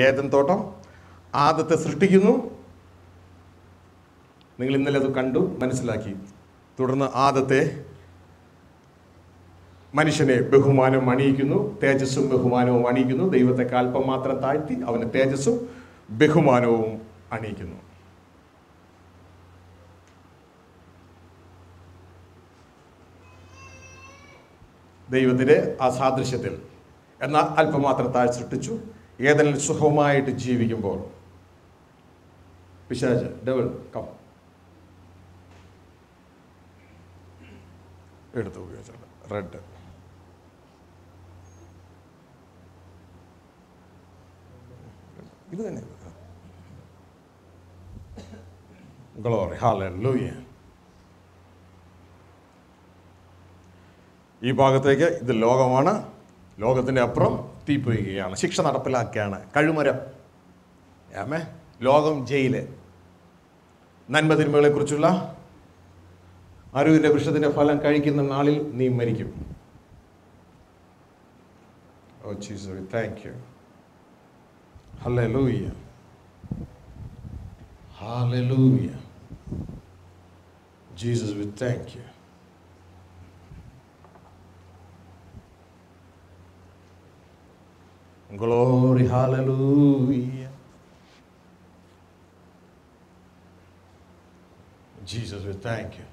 Eden തോട്ടം ആദത്തെ സൃഷ്ടിക്കുന്നു. നിങ്ങൾ ഇന്നലെ അത് കണ്ടു, മനസ്സിലാക്കി. തുടർന്ന് ആദത്തെ മനുഷ്യനെ ബഹുമാനം അണിയിക്കുന്നു, തേജസ്സും ബഹുമാനവും അണിയിക്കുന്നു. ദൈവത്തെ അല്പം മാത്രം താഴ്ത്തി അവന് തേജസ്സും ബഹുമാനവും അണിയിക്കുന്നു. ദൈവത്തിൻ്റെ ആ സാദൃശ്യത്തിൽ എന്നാൽ അല്പം മാത്രം താഴ്ച സൃഷ്ടിച്ചു. ഏതെങ്കിലും സുഖമായിട്ട് ജീവിക്കുമ്പോൾ പിശാച് ഡെവിൾ കം എടുത്ത് ഉപയോഗിച്ചിട്ടുണ്ട്. റെഡ് ഇത് തന്നെ. Glory hallelujah. ഈ ഭാഗത്തേക്ക് ഇത് ലോകമാണ്. ലോകത്തിൻ്റെ അപ്പുറം തീപ്പൊയ്കയാണ്, ശിക്ഷ നടപ്പിലാക്കുകയാണ്, കഴുമരം. ആമേ. ലോകം ജയില്. നന്മ തിന്മകളെക്കുറിച്ചുള്ള അറിവിൻ്റെ വൃക്ഷത്തിൻ്റെ ഫലം കഴിക്കുന്ന നാളിൽ നീ മരിക്കും. Oh Jesus, we thank you. Hallelujah. Hallelujah. Jesus, we thank you. Glory, hallelujah. Jesus, we thank you.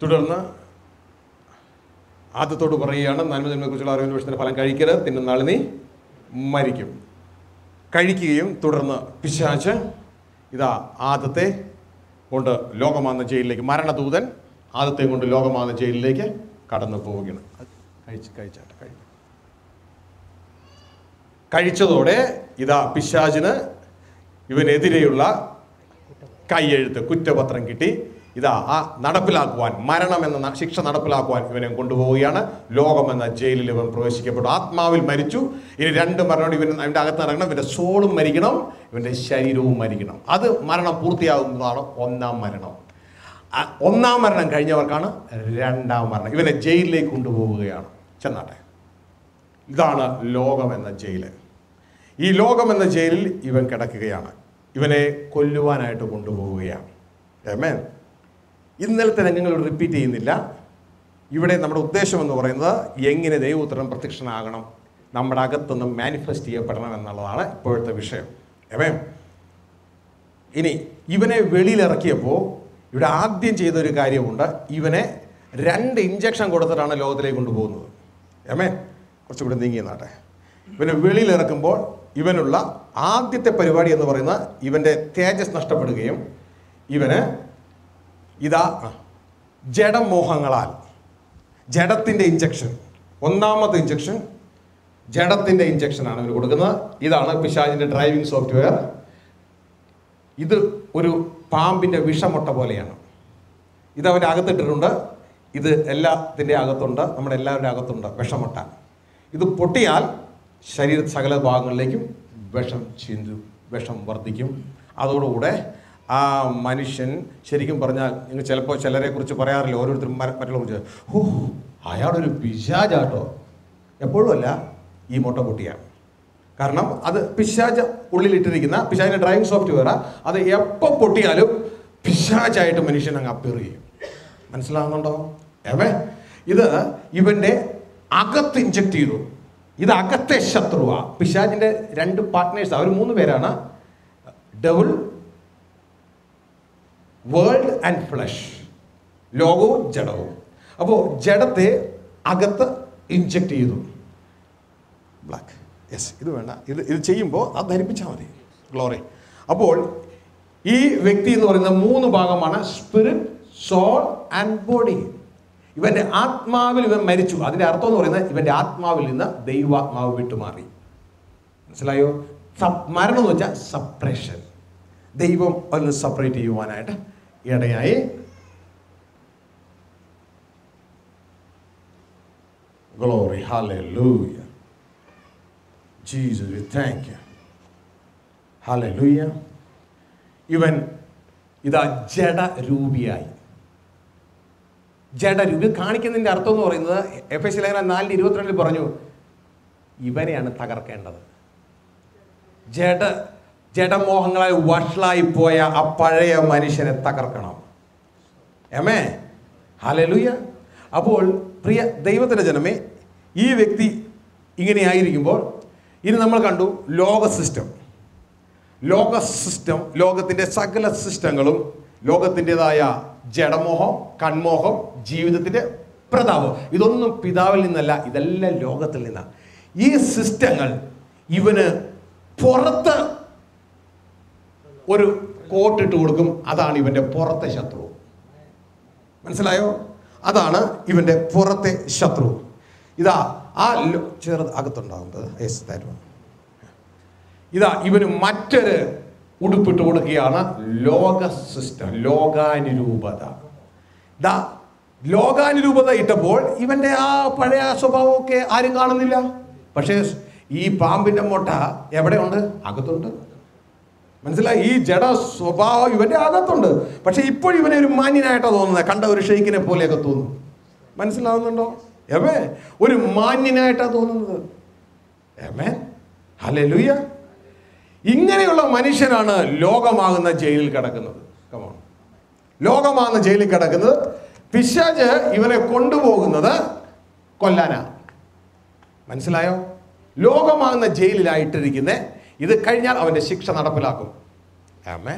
തുടർന്ന് ആദ്യത്തോട് പറയുകയാണ്, നന്മതിന്മയെക്കുറിച്ചുള്ള അറിവിൻ്റെ വൃക്ഷത്തിൻ്റെ ഫലം കഴിക്കരുത്, തിന്നുന്ന നാൾ നീ മരിക്കും. കഴിക്കുകയും തുടർന്ന് പിശാച് ഇതാ ആദത്തെ കൊണ്ട് ലോകമാകുന്ന ജയിലിലേക്ക്, മരണദൂതൻ ആദത്തെ കൊണ്ട് ലോകമാകുന്ന ജയിലിലേക്ക് കടന്നു പോവുകയാണ്. കഴിച്ചതോടെ ഇതാ പിശാചിന് ഇവനെതിരെയുള്ള കൈയെഴുത്ത്, കുറ്റപത്രം കിട്ടി. ഇതാ ആ നടപ്പിലാക്കുവാൻ, മരണം എന്ന ശിക്ഷ നടപ്പിലാക്കുവാൻ ഇവനെ കൊണ്ടുപോവുകയാണ്. ലോകമെന്ന ജയിലിൽ ഇവൻ പ്രവേശിക്കപ്പെട്ടു. ആത്മാവിൽ മരിച്ചു. ഇനി രണ്ട് മരണം. ഇവൻ അവൻ്റെ അകത്ത് നടക്കണം. ഇവൻ്റെ സോളും മരിക്കണം, ഇവൻ്റെ ശരീരവും മരിക്കണം. അത് മരണം പൂർത്തിയാകുന്നതാണ് ഒന്നാം മരണം. ഒന്നാം മരണം കഴിഞ്ഞവർക്കാണ് രണ്ടാം മരണം. ഇവനെ ജയിലിലേക്ക് കൊണ്ടുപോവുകയാണ്. ചെന്നാട്ടെ. ഇതാണ് ലോകമെന്ന ജയില്. ഈ ലോകമെന്ന ജയിലിൽ ഇവൻ കിടക്കുകയാണ്. ഇവനെ കൊല്ലുവാനായിട്ട് കൊണ്ടുപോവുകയാണ്. ആമേൻ. ഇന്നലത്തെ രംഗങ്ങൾ റിപ്പീറ്റ് ചെയ്യുന്നില്ല. ഇവിടെ നമ്മുടെ ഉദ്ദേശം എന്ന് പറയുന്നത് എങ്ങനെ ദൈവപുത്രൻ പ്രത്യക്ഷനാകണം, നമ്മുടെ അകത്തുനിന്ന് മാനിഫെസ്റ്റ് ചെയ്യപ്പെടണം എന്നുള്ളതാണ് ഇപ്പോഴത്തെ വിഷയം. ആമേൻ. ഇനി ഇവനെ വെളിയിലിറക്കിയപ്പോൾ ഇവിടെ ആദ്യം ചെയ്തൊരു കാര്യമുണ്ട്. ഇവനെ 2 ഇഞ്ചക്ഷൻ കൊടുത്തിട്ടാണ് ലോകത്തിലേക്ക് കൊണ്ടുപോകുന്നത്. ആമേൻ. കുറച്ചുകൂടി നീങ്ങിയെന്നാട്ടെ. ഇവനെ വെളിയിലിറക്കുമ്പോൾ ഇവനുള്ള ആദ്യത്തെ പരിപാടി എന്ന് പറയുന്നത് ഇവൻ്റെ തേജസ് നഷ്ടപ്പെടുകയും ഇവന് ഇതാ ജഡമോഹങ്ങളാൽ, ജഡത്തിൻ്റെ ഇഞ്ചക്ഷൻ, ഒന്നാമത്തെ ഇഞ്ചക്ഷൻ ജഡത്തിൻ്റെ ഇഞ്ചക്ഷനാണ് ഇവന് കൊടുക്കുന്നത്. ഇതാണ് പിശാചിൻ്റെ ഡ്രൈവിംഗ് സോഫ്റ്റ്വെയർ. ഇത് ഒരു പാമ്പിൻ്റെ വിഷമുട്ട പോലെയാണ്. ഇതവൻ്റെ അകത്തിട്ടിട്ടുണ്ട്. ഇത് എല്ലാത്തിൻ്റെ അകത്തുണ്ട്, നമ്മുടെ എല്ലാവരുടെ അകത്തുണ്ട് വിഷമുട്ട. ഇത് പൊട്ടിയാൽ ശരീര സകല ഭാഗങ്ങളിലേക്കും വിഷം ചിന്തും, വിഷം വർദ്ധിക്കും. അതോടുകൂടെ ആ മനുഷ്യൻ ശരിക്കും പറഞ്ഞാൽ, നിങ്ങൾ ചിലപ്പോൾ ചിലരെക്കുറിച്ച് പറയാറില്ല, ഓരോരുത്തരും മറ്റുള്ള കുറിച്ച്, ഓ അയാളൊരു പിശാചാട്ടോ. എപ്പോഴും അല്ല, ഈ മുട്ട പൊട്ടിയാണ്. കാരണം അത് പിശാച് ഉള്ളിലിട്ടിരിക്കുന്ന പിശാചിൻ്റെ ഡ്രൈവിംഗ് സോഫ്റ്റ്വെയർ. അത് എപ്പോൾ പൊട്ടിയാലും പിശാചായിട്ട് മനുഷ്യൻ അങ്ങ് അപ്പിയർ ചെയ്യും. മനസ്സിലാകുന്നുണ്ടോ? ഏവേ, ഇത് ഇവൻ്റെ അകത്ത് ഇഞ്ചക്ട് ചെയ്തു. ഇത് അകത്തെ ശത്രുവാണ്. പിശാചിൻ്റെ 2 പാർട്ട്നേഴ്സ്, അവർ 3 പേരാണ്. Devil, world and flush. ലോകവും ജഡവും. അപ്പോൾ ജഡത്തെ അകത്ത് ഇഞ്ചക്ട് ചെയ്തു. ബ്ലാക്ക്. യെസ്, ഇത് വേണ്ട. ഇത് ചെയ്യുമ്പോൾ അത് ധരിപ്പിച്ചാൽ മതി. ഗ്ലോറി. അപ്പോൾ ഈ വ്യക്തി എന്ന് പറയുന്ന 3 ഭാഗമാണ്: സ്പിരിറ്റ്, സോൾ ആൻഡ് ബോഡി. ഇവൻ്റെ ആത്മാവിൽ ഇവൻ മരിച്ചു. അതിൻ്റെ അർത്ഥം എന്ന് പറയുന്നത് ഇവൻ്റെ ആത്മാവിൽ നിന്ന് ദൈവാത്മാവ് വിട്ടുമാറി. മനസ്സിലായോ? മരണം എന്ന് വെച്ചാൽ സപ്രഷൻ. ദൈവം ഒന്ന് സെപ്പറേറ്റ് ചെയ്യുവാനായിട്ട് ഇടയായി. Glory, hallelujah. Jesus, we thank you. Hallelujah. ഇവൻ ഇതാ ജഡരൂപിയായി. ജഡരൂപി കാണിക്കുന്നതിൻ്റെ അർത്ഥം എന്ന് പറയുന്നത് എഫെസ്യർ ലേഖനം 4:22 പറഞ്ഞു, ഇവനെയാണ് തകർക്കേണ്ടത്. ജഡമോഹങ്ങളാൽ വഷളായി പോയ ആ പഴയ മനുഷ്യനെ തകർക്കണം. ആമേൻ, ഹല്ലേലൂയ. അപ്പോൾ പ്രിയ ദൈവത്തിൻ്റെ ജനമേ, ഈ വ്യക്തി ഇങ്ങനെ ആയിരിക്കുമ്പോൾ ഇനി നമ്മൾ കണ്ടു ലോക സിസ്റ്റം, ലോകത്തിൻ്റെ സകല സിസ്റ്റങ്ങളും, ലോകത്തിൻ്റെതായ ജഡമോഹം, കൺമോഹം, ജീവിതത്തിൻ്റെ പ്രതാപം, ഇതൊന്നും പിതാവിൽ നിന്നല്ല, ഇതെല്ലാം ലോകത്തിൽ നിന്നാണ്. ഈ സിസ്റ്റങ്ങൾ ഇവന് പുറത്ത് ഒരു കോട്ടിട്ട് കൊടുക്കും. അതാണ് ഇവൻ്റെ പുറത്തെ ശത്രു. മനസ്സിലായോ? അതാണ് ഇവൻ്റെ പുറത്തെ ശത്രു. ഇതാ ആ ചെറുത് അകത്തുണ്ടാകുന്നത്. ഇതാ ഇവന് മറ്റൊരു ഉടുപ്പിട്ട് കൊടുക്കുകയാണ് ലോക സിസ്റ്റം, ലോകാനുരൂപത. ഇതാ ലോകാനുരൂപത ഇട്ടപ്പോൾ ഇവൻ്റെ ആ പഴയ സ്വഭാവമൊക്കെ ആരും കാണുന്നില്ല. പക്ഷേ ഈ പാമ്പിൻ്റെ മുട്ട എവിടെയുണ്ട്? അകത്തുണ്ട്. മനസ്സിലായി? ഈ ജഡ സ്വഭാവം ഇവൻ്റെ അകത്തുണ്ട്. പക്ഷെ ഇപ്പോൾ ഇവനെ ഒരു മാന്യനായിട്ടാണ് തോന്നുന്നത്. കണ്ട ഒരു ഷെയ്ക്കിനെ പോലെയൊക്കെ തോന്നും. മനസ്സിലാവുന്നുണ്ടോ? ഏമേ, ഒരു മാന്യനായിട്ടാണ് തോന്നുന്നത്. ഏമേ, ഹല്ലേലൂയ. ഇങ്ങനെയുള്ള മനുഷ്യനാണ് ലോകമാകുന്ന ജയിലിൽ കിടക്കുന്നത്. കമോൺ, ലോകമാകുന്ന ജയിലിൽ കിടക്കുന്നത്. പിശാച് ഇവനെ കൊണ്ടുപോകുന്നത് കൊല്ലാനാ. മനസ്സിലായോ? ലോകമാകുന്ന ജയിലിലായിട്ടിരിക്കുന്ന ഇത് കഴിഞ്ഞാൽ അവൻ്റെ ശിക്ഷ നടപ്പിലാക്കും. ആമേ.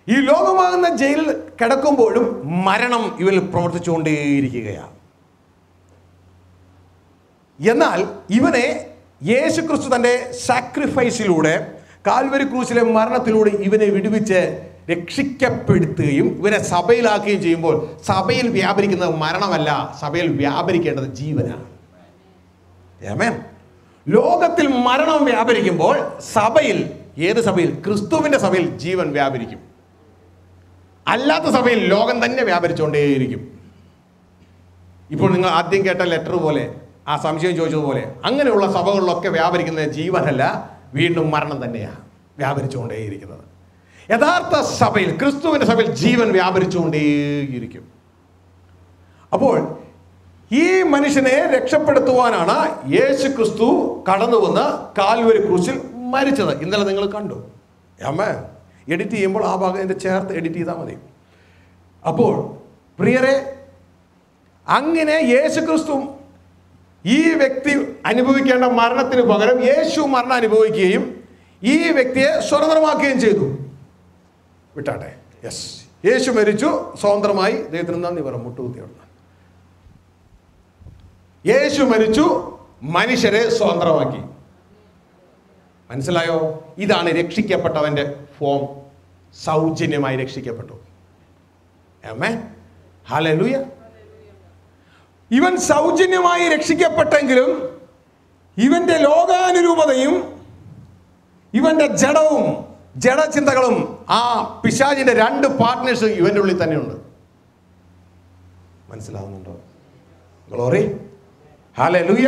ഈ ലോകമാകുന്ന ജയിലിൽ കിടക്കുമ്പോഴും മരണം ഇവനിൽ പ്രവർത്തിച്ചുകൊണ്ടേയിരിക്കുകയാണ്. എന്നാൽ ഇവനെ യേശുക്രിസ്തു തൻ്റെ സാക്രിഫൈസിലൂടെ, കാൽവരി ക്രൂശിലെ മരണത്തിലൂടെ ഇവനെ വിടുവിച്ച് രക്ഷിക്കപ്പെടുത്തുകയും ഇവനെ സഭയിലാക്കുകയും ചെയ്യുമ്പോൾ സഭയിൽ വ്യാപരിക്കുന്നത് മരണമല്ല, സഭയിൽ വ്യാപരിക്കേണ്ടത് ജീവനാണ്. ആമേൻ. ലോകത്തിൽ മരണം വ്യാപരിക്കുമ്പോൾ സഭയിൽ, ഏത് സഭയിൽ? ക്രിസ്തുവിൻ്റെ സഭയിൽ ജീവൻ വ്യാപരിക്കും. അല്ലാത്ത സഭയിൽ ലോകം തന്നെ വ്യാപരിച്ചുകൊണ്ടേയിരിക്കും. ഇപ്പോൾ നിങ്ങൾ ആദ്യം കേട്ട ലെറ്റർ പോലെ, ആ സംശയം ചോദിച്ചതുപോലെ, അങ്ങനെയുള്ള സഭകളിലൊക്കെ വ്യാപരിക്കുന്ന ജീവനല്ല, വീണ്ടും മരണം തന്നെയാണ് വ്യാപരിച്ചുകൊണ്ടേയിരിക്കുന്നത്. യഥാർത്ഥ സഭയിൽ, ക്രിസ്തുവിൻ്റെ സഭയിൽ ജീവൻ വ്യാപരിച്ചുകൊണ്ടേയിരിക്കും. അപ്പോൾ ഈ മനുഷ്യനെ രക്ഷപ്പെടുത്തുവാനാണ് യേശു ക്രിസ്തു കടന്നു വന്ന് കാൽവരി ക്രൂശിൽ മരിച്ചത്. ഇന്നലെ നിങ്ങൾ കണ്ടു. അമ്മ എഡിറ്റ് ചെയ്യുമ്പോൾ ആ ഭാഗം എൻ്റെ ചേർത്ത് എഡിറ്റ് ചെയ്താൽ മതി. അപ്പോൾ പ്രിയരെ, അങ്ങനെ യേശു ക്രിസ്തു ഈ വ്യക്തി അനുഭവിക്കേണ്ട മരണത്തിന് പകരം യേശു മരണം അനുഭവിക്കുകയും ഈ വ്യക്തിയെ സ്വതന്ത്രമാക്കുകയും ചെയ്തു. വിട്ടാട്ടെ. യെസ്, യേശു മരിച്ചു, സ്വതന്ത്രമായി. ദൈവത്തിന് നന്ദി പറ, മുട്ടുകുത്തിയോട്. യേശു മരിച്ചു, മനുഷ്യരെ സ്വതന്ത്രമാക്കി. മനസ്സിലായോ? ഇതാണ് രക്ഷിക്കപ്പെട്ടവന്റെ ഫോം. സൗജന്യമായി രക്ഷിക്കപ്പെട്ടു. ആമേൻ, ഹല്ലേലൂയ. ഇവൻ സൗജന്യമായി രക്ഷിക്കപ്പെട്ടെങ്കിലും ഇവന്റെ ലോകാനുരൂപതയും ഇവന്റെ ജഡവും ജഡചിന്തകളും, ആ പിശാചിന്റെ രണ്ട് പാർട്ട്നേഴ്സ് ഇവന്റെ ഉള്ളിൽ തന്നെയുണ്ട്. മനസ്സിലാവുന്നുണ്ടോ? Glory, hallelujah.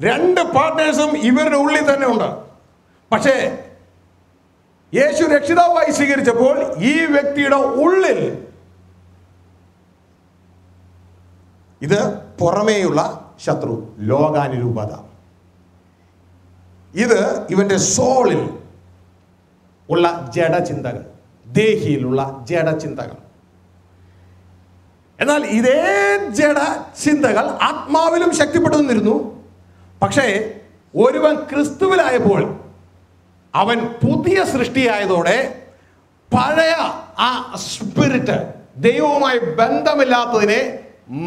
രണ്ട് പാർട്ട്നേഴ്സും ഇവരുടെ ഉള്ളിൽ തന്നെ ഉണ്ട്. പക്ഷേ യേശു രക്ഷിതാവായി സ്വീകരിച്ചപ്പോൾ ഈ വ്യക്തിയുടെ ഉള്ളിൽ ഇത് പുറമേയുള്ള ശത്രു, ലോകാനുരൂപത. ഇത് ഇവന്റെ സോളിൽ ഉള്ള ജഡചിന്തകൾ, ദേഹിയിലുള്ള ജഡചിന്തകൾ. എന്നാൽ ഇതേ ജഡചിന്തകൾ ആത്മാവിലും ശക്തിപ്പെട്ടു നിന്നിരുന്നു. പക്ഷേ ഒരുവൻ ക്രിസ്തുവിലായപ്പോൾ അവൻ പുതിയ സൃഷ്ടിയായതോടെ പഴയ ആ സ്പിരിറ്റ്, ദൈവവുമായി ബന്ധമില്ലാത്തതിനെ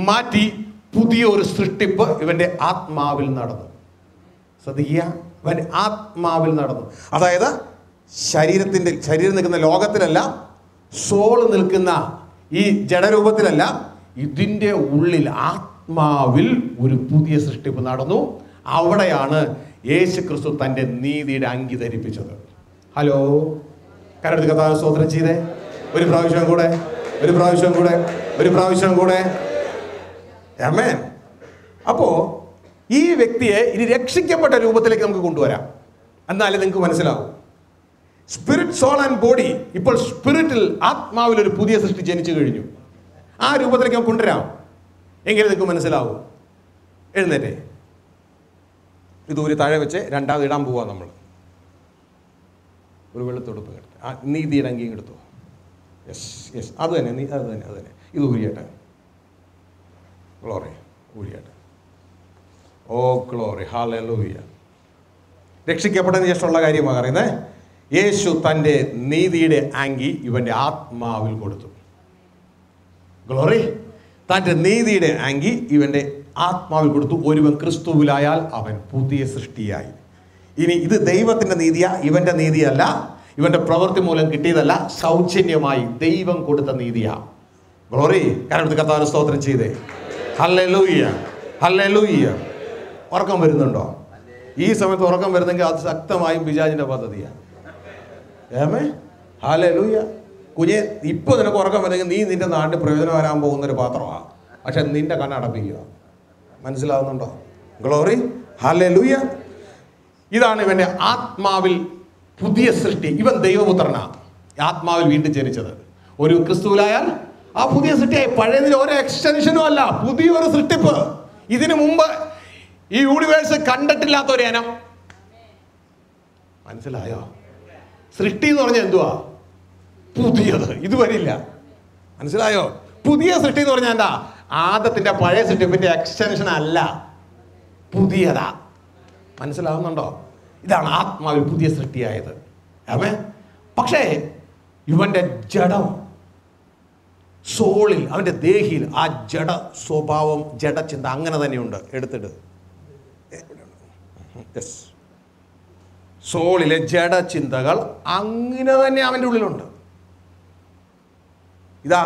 മാറ്റി പുതിയൊരു സൃഷ്ടിപ്പ് ഇവന്റെ ആത്മാവിൽ നടന്നു. ശ്രദ്ധിക്കുക, ഇവൻ ആത്മാവിൽ നടന്നു. അതായത് ശരീരം നിൽക്കുന്ന ലോകത്തിലല്ല, സോള് നിൽക്കുന്ന ഈ ജഡരൂപത്തിലല്ല, ഇതിൻ്റെ ഉള്ളിൽ ആത്മാവിൽ ഒരു പുതിയ സൃഷ്ടിപ്പ് നടന്നു. അവിടെയാണ് യേശു ക്രിസ്തു തൻ്റെ നീതിയുടെ അങ്കി ധരിപ്പിച്ചത്. ഹലോ, കരടുത്ത് കഥാവ് സ്തോത്രം ചെയ്തേ. ഒരു പ്രാവശ്യം കൂടെ, ഒരു പ്രാവശ്യം കൂടെ, ഒരു പ്രാവശ്യം കൂടെ. ആമേൻ. അപ്പോൾ ഈ വ്യക്തിയെ ഇനി രക്ഷിക്കപ്പെട്ട രൂപത്തിലേക്ക് നമുക്ക് കൊണ്ടുവരാം. എന്നാലേ നിങ്ങൾക്ക് മനസ്സിലാവും. Spirit, soul and body. ഇപ്പോൾ സ്പിരിറ്റിൽ, ആത്മാവിൽ ഒരു പുതിയ സൃഷ്ടി ജനിച്ചു കഴിഞ്ഞു. ആ രൂപത്തിലേക്ക് നമുക്ക് കൊണ്ടുവരാം. എങ്കിലും നിങ്ങൾക്ക് മനസ്സിലാവും. എഴുന്നേറ്റേ. ഇത് ഒരു താഴെ വെച്ച് രണ്ടാമത് ഇടാൻ പോവാ നമ്മൾ. ഒരു വെളുത്തുടുപ്പ് എടുത്ത്, ആ നീതിയുടെ അങ്കിയും എടുത്തു. യെസ് യെസ്, അത് തന്നെ അത് തന്നെ ഇത് ഊരിയട്ടെ. ഗ്ലോറി, ഊരിയട്ടെ. Oh glory, hallelujah. രക്ഷിക്കപ്പെട്ടതിന് ശേഷമുള്ള കാര്യമാണ് പറയുന്നത്. യേശു തൻ്റെ നീതിയുടെ അങ്കി ഇവൻ്റെ ആത്മാവിൽ കൊടുത്തു. ഗ്ലോറി, തൻ്റെ നീതിയുടെ അങ്കി ഇവൻ്റെ ആത്മാവിൽ കൊടുത്തു. ഒരുവൻ ക്രിസ്തുവിലായാൽ അവൻ പുതിയ സൃഷ്ടിയായി. ഇനി ഇത് ദൈവത്തിൻ്റെ നീതിയാ, ഇവൻ്റെ നീതിയല്ല, ഇവൻ്റെ പ്രവൃത്തി മൂലം കിട്ടിയതല്ല, സൗജന്യമായി ദൈവം കൊടുത്ത നീതിയാ. ഗ്ലോറി, കാരണം കർത്താവിന് സ്തോത്രം ചെയ്തേ. Hallelujah, hallelujah. ഉറക്കം വരുന്നുണ്ടോ? ഈ സമയത്ത് ഉറക്കം വരുന്നെങ്കിൽ അത് ശക്തമായും പിശാചിൻ്റെ പദ്ധതിയാണ്. ഹല്ലേലൂയ. കുഞ്ഞെ, ഇപ്പൊ നിനക്ക് ഉറക്കം വരുന്നെങ്കിൽ നീ നിന്റെ നാട്ടിൽ പ്രയോജനം വരാൻ പോകുന്നൊരു പാത്രമാണ്, പക്ഷെ നിന്റെ കണ്ണടപ്പിക്കുക. മനസ്സിലാവുന്നുണ്ടോ? Glory, hallelujah. ഇതാണ് ഇവന്റെ ആത്മാവിൽ പുതിയ സൃഷ്ടി. ഇവൻ ദൈവപുത്രനാണ്, ആത്മാവിൽ വീണ്ടും ജനിച്ചത്. ഒരു ക്രിസ്തുവിലായാൽ ആ പുതിയ സൃഷ്ടിയായി. പഴയതിന് ഒരു എക്സ്റ്റൻഷനും അല്ല, പുതിയൊരു സൃഷ്ടിപ്പ്. ഇതിനു മുമ്പ് ഈ യൂണിവേഴ്സ് കണ്ടിട്ടില്ലാത്ത ഒരു ഇനം. മനസ്സിലായോ? സൃഷ്ടി എന്ന് പറഞ്ഞാൽ എന്തുവാ? പുതിയത്, ഇതുവരില്ല. മനസ്സിലായോ? പുതിയ സൃഷ്ടി എന്ന് പറഞ്ഞാൽ എന്താ? ആദത്തിന്റെ പഴയ സൃഷ്ടിപ്പിന്റെ എക്സ്റ്റൻഷൻ അല്ല, പുതിയതാ. മനസ്സിലാവുന്നുണ്ടോ? ഇതാണ് ആത്മാവിൽ പുതിയ സൃഷ്ടിയായത്. പക്ഷേ ഇവന്റെ ജഡം, സോളിൽ, അവന്റെ ദേഹിയിൽ ആ ജഡ സ്വഭാവം, ജഡചിന്ത അങ്ങനെ തന്നെയുണ്ട്. എടുത്തിട്ട് സോളിലെ ജഡചിന്തകൾ അങ്ങനെ തന്നെ അവൻ്റെ ഉള്ളിലുണ്ട്. ഇതാ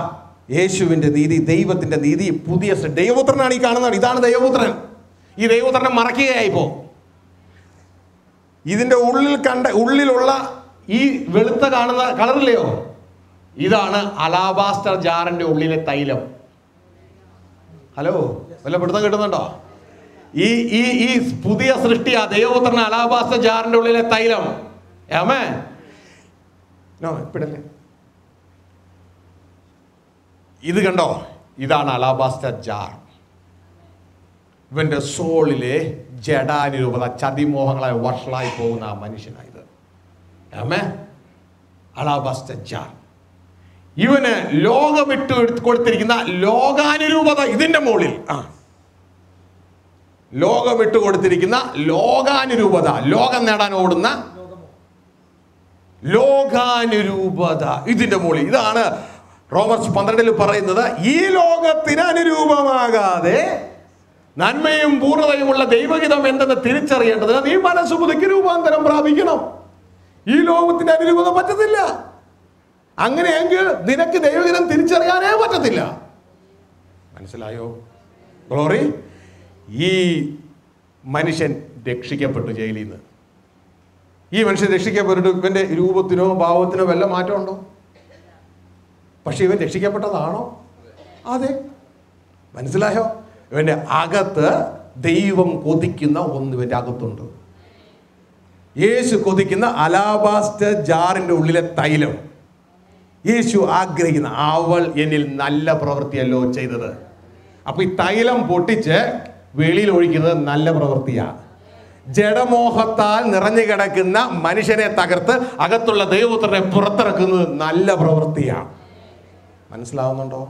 യേശുവിൻ്റെ നീതി, ദൈവത്തിൻ്റെ നീതി, പുതിയ ദൈവപുത്രനാണ് ഈ കാണുന്നത്. ഇതാണ് ദൈവപുത്രൻ. ഈ ദൈവപുത്രനെ മറക്കുകയായിപ്പോ. ഇതിൻ്റെ ഉള്ളിലുള്ള ഈ വെളുത്ത കാണുന്ന കളറില്ലയോ, ഇതാണ് അലാബാസ്റ്റർ ജാറിന്റെ ഉള്ളിലെ തൈലം. ഹലോ, വല്ല പിടുത്തം കിട്ടുന്നുണ്ടോ? ഈ പുതിയ സൃഷ്ടി, ആ ദൈവപുത്രൻ അലാബാസ്റ്റർ ജാറിന്റെ ഉള്ളിലെ തൈലം. ഇപ്പിടല്ലേ, ഇത് കണ്ടോ? ഇതാണ് അലാബാസ്റ്റർ ജാർ. ഇവന്റെ സോളിലെ ജഡാനുരൂപത, ചതിമോഹങ്ങളെ വഷളായി പോകുന്ന ആ മനുഷ്യനായത്. അലാബാസ്റ്റർ ജാർ. ഇവന് ലോകമിട്ട് കൊടുത്തിരിക്കുന്ന ലോകാനുരൂപത, ഇതിന്റെ മുകളിൽ ലോകമിട്ട് കൊടുത്തിരിക്കുന്ന ലോകാനുരൂപത, ലോകം നേടാൻ ഓടുന്ന ലോകാനുരൂപത ഇതിന്റെ മുകളിൽ. ഇതാണ് റോമൻസ് 12 പറയുന്നത്. ഈ ലോകത്തിന് അനുരൂപമാകാതെ നന്മയും പൂർണ്ണതയുമുള്ള ദൈവഹിതം എന്തെന്ന് തിരിച്ചറിയേണ്ടതിന് നീ മനസ്സ് പുതുക്കി രൂപാന്തരം പ്രാപിക്കണം. ഈ ലോകത്തിന് അനുരൂപത പറ്റത്തില്ല. അങ്ങനെയെങ്കിൽ നിനക്ക് ദൈവഹിതം തിരിച്ചറിയാനേ പറ്റത്തില്ല. മനസ്സിലായോ? ഗ്ലോറി. ഈ മനുഷ്യൻ രക്ഷിക്കപ്പെട്ടു ജയിലിൽ നിന്ന്. ഈ മനുഷ്യൻ രക്ഷിക്കപ്പെട്ടു. ഇവന്റെ രൂപത്തിനോ ഭാവത്തിനോ വല്ല മാറ്റമുണ്ടോ? പക്ഷെ ഇവൻ രക്ഷിക്കപ്പെട്ടതാണോ? അതെ. മനസ്സിലായോ? ഇവന്റെ അകത്ത് ദൈവം കൊതിക്കുന്ന ഒന്ന് ഇവന്റെ അകത്തുണ്ട്. യേശു കൊതിക്കുന്ന അലാബാസ്റ്റർ ജാറിന്റെ ഉള്ളിലെ തൈലം. യേശു ആഗ്രഹിക്കുന്ന, അവൾ എന്നിൽ നല്ല പ്രവൃത്തിയല്ലോ ചെയ്തത്. അപ്പൊ ഈ തൈലം പൊട്ടിച്ച് വെളിയിൽ ഒഴിക്കുന്നത് നല്ല പ്രവൃത്തിയാണ്. ജഡമോഹത്താൽ നിറഞ്ഞു കിടക്കുന്ന മനുഷ്യനെ തകർത്ത് അകത്തുള്ള ദൈവപുത്രനെ പുറത്തിറക്കുന്നത് നല്ല പ്രവൃത്തിയാണ്. മനസ്സിലാവുന്നുണ്ടോ?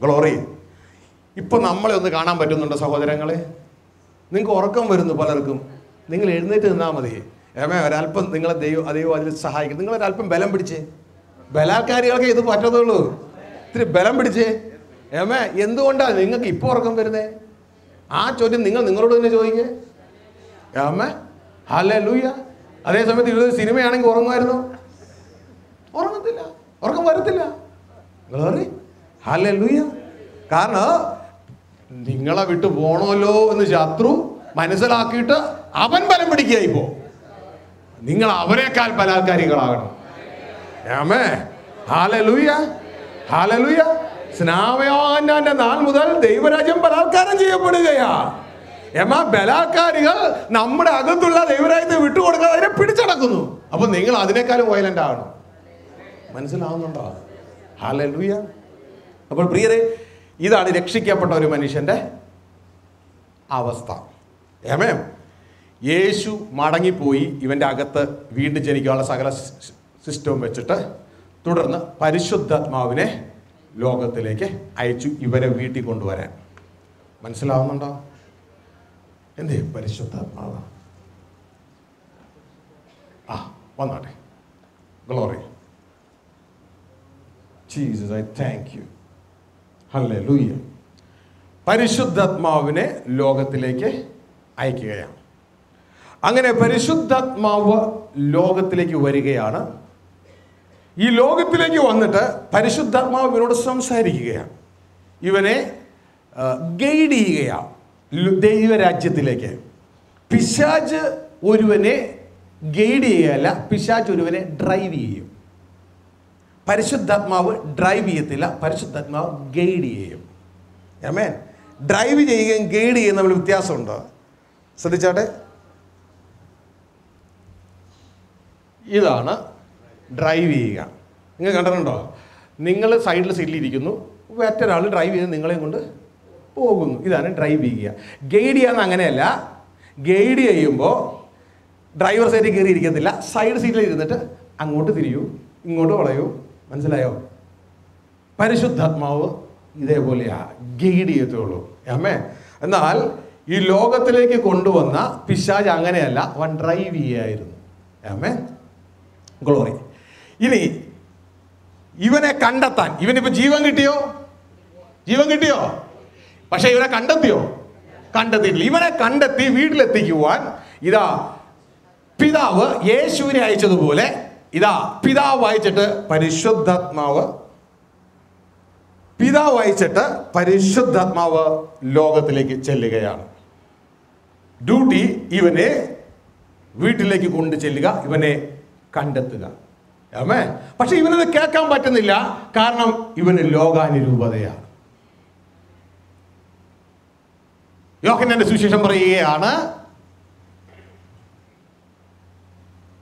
ഗ്ലോറി. ഇപ്പൊ നമ്മളെ ഒന്ന് കാണാൻ പറ്റുന്നുണ്ടോ സഹോദരങ്ങളെ? നിങ്ങൾക്ക് ഉറക്കം വരുന്നു പലർക്കും. നിങ്ങൾ എഴുന്നേറ്റ് നിന്നാൽ മതി. ഒരല്പം നിങ്ങളെ ദൈവം അതിൽ സഹായിക്കും. നിങ്ങളൊരല്പം ബലം പിടിച്ചേ. ബലാത്കാരികൾക്ക് ഇത് പറ്റത്തുള്ളൂ. ഇത്തിരി ബലം പിടിച്ചേ. എന്തുകൊണ്ടാണ് നിങ്ങൾക്ക് ഇപ്പോൾ ഉറക്കം വരുന്നേ? ആ ചോദ്യം നിങ്ങളോട് തന്നെ ചോദിക്കേ. ഹല്ലേലൂയ. അതേസമയത്ത് ഇത് സിനിമയാണെങ്കിൽ ഉറങ്ങുമായിരുന്നു? ഉറങ്ങത്തില്ല, ഉറക്കം വരത്തില്ല. ഹല്ലേലൂയ. കാരണം നിങ്ങളെ വിട്ടു പോണമല്ലോ എന്ന് ശത്രു മനസ്സിലാക്കിയിട്ട് അവൻ ബലം പിടിക്കുക. ഇപ്പോ നിങ്ങൾ അവരെക്കാൾ ബലാത്കാരികളാകണം. Hallelujah, hallelujah. സ്നാപയോഹന്നാന്റെ നാൾ മുതൽ ദൈവരാജ്യം ബലാത്കാരം ചെയ്യപ്പെടുകയാ. ബലാത്കാരികൾ നമ്മുടെ അകത്തുള്ള ദൈവരാജ്യത്തെ വിട്ടുകൊടുക്കാതെ അതിനെ പിടിച്ചടക്കുന്നു. അപ്പൊ നിങ്ങൾ അതിനേക്കാളും വയലന്റ് ആകണം. മനസ്സിലാവുന്നുണ്ടോ? ഹല്ലേലൂയ. അപ്പോൾ പ്രിയരെ, ഇതാണ് രക്ഷിക്കപ്പെട്ട ഒരു മനുഷ്യന്റെ അവസ്ഥ. യേശു മടങ്ങിപ്പോയി ഇവന്റെ അകത്ത് വീണ്ടും ജനിക്കാനുള്ള സകല സിസ്റ്റവും വെച്ചിട്ട് തുടർന്ന് പരിശുദ്ധാത്മാവിനെ ലോകത്തിലേക്ക് അയച്ചു ഇവരെ വീട്ടിൽ കൊണ്ടുവരാൻ. മനസ്സിലാവുന്നുണ്ടോ? എന്തേ പരിശുദ്ധാത്മാവ്? വന്നാട്ടെ. Glory Jesus, I thank U. Hallelujah. പരിശുദ്ധാത്മാവിനെ ലോകത്തിലേക്ക് അയക്കുകയാണ്. അങ്ങനെ പരിശുദ്ധാത്മാവ് ലോകത്തിലേക്ക് വരികയാണ്. ഈ ലോകത്തിലേക്ക് വന്നിട്ട് പരിശുദ്ധാത്മാവ് ഇവനോട് സംസാരിക്കുകയാണ്, ഇവനെ ഗൈഡ് ചെയ്യുകയാണ് ദൈവരാജ്യത്തിലേക്ക്. പിശാച് ഒരുവനെ ഗൈഡ് ചെയ്യുകയല്ല, പിശാച് ഒരുവനെ ഡ്രൈവ് ചെയ്യും. പരിശുദ്ധാത്മാവ് ഡ്രൈവ് ചെയ്യത്തില്ല, പരിശുദ്ധാത്മാവ് ഗൈഡ് ചെയ്യും. ആമേൻ. ഡ്രൈവ് ചെയ്യുകയും ഗൈഡ് ചെയ്യുകയും തമ്മിൽ വ്യത്യാസമുണ്ടോ? ശ്രദ്ധിച്ചാട്ടെ. ഇതാണ് ഡ്രൈവ് ചെയ്യുക. നിങ്ങൾ കണ്ടിട്ടുണ്ടോ? നിങ്ങൾ സൈഡിൽ സീറ്റിലിരിക്കുന്നു, മറ്റൊരാൾ ഡ്രൈവ് ചെയ്ത് നിങ്ങളെയും കൊണ്ട് പോകുന്നു. ഇതാണ് ഡ്രൈവ് ചെയ്യുക. ഗൈഡ് ചെയ്യാന്ന് അങ്ങനെയല്ല. ഗൈഡ് ചെയ്യുമ്പോൾ ഡ്രൈവർ സൈഡിൽ കയറി ഇരിക്കത്തില്ല, സൈഡ് സീറ്റിൽ ഇരുന്നിട്ട് അങ്ങോട്ട് തിരിയൂ, ഇങ്ങോട്ട് വളയൂ. മനസ്സിലായോ? പരിശുദ്ധാത്മാവ് ഇതേപോലെയാ, ഗൈഡ് ചെയ്യത്തുള്ളൂ. ആമേ. എന്നാൽ ഈ ലോകത്തിലേക്ക് കൊണ്ടുവന്ന പിശാച് അങ്ങനെയല്ല, അവൻ ഡ്രൈവ് ചെയ്യായിരുന്നു. ആമേ. ഗ്ലോറി. ഇനി ഇവനെ കണ്ടെത്താൻ, ഇവനിപ്പോ ജീവൻ കിട്ടിയോ? ജീവൻ കിട്ടിയോ? പക്ഷെ ഇവനെ കണ്ടെത്തിയോ? കണ്ടെത്തിയിട്ടില്ല. ഇവനെ കണ്ടെത്തി വീട്ടിലെത്തിക്കുവാൻ ഇതാ പിതാവ് യേശുവിനെ അയച്ചതുപോലെ ഇതാ പിതാവ് അയച്ചിട്ട് പരിശുദ്ധാത്മാവ് ലോകത്തിലേക്ക് ചെല്ലുകയാണ്. ഡ്യൂട്ടി ഇവനെ വീട്ടിലേക്ക് കൊണ്ടു ചെല്ലുക, ഇവനെ കണ്ടെത്തുക. ആമേ. പക്ഷെ ഇവനത് കേൾക്കാൻ പറ്റുന്നില്ല, കാരണം ഇവന് ലോകാനുരൂപതയാണ്. യോഹന്നാന്റെ സുവിശേഷം പറയുകയാണ്,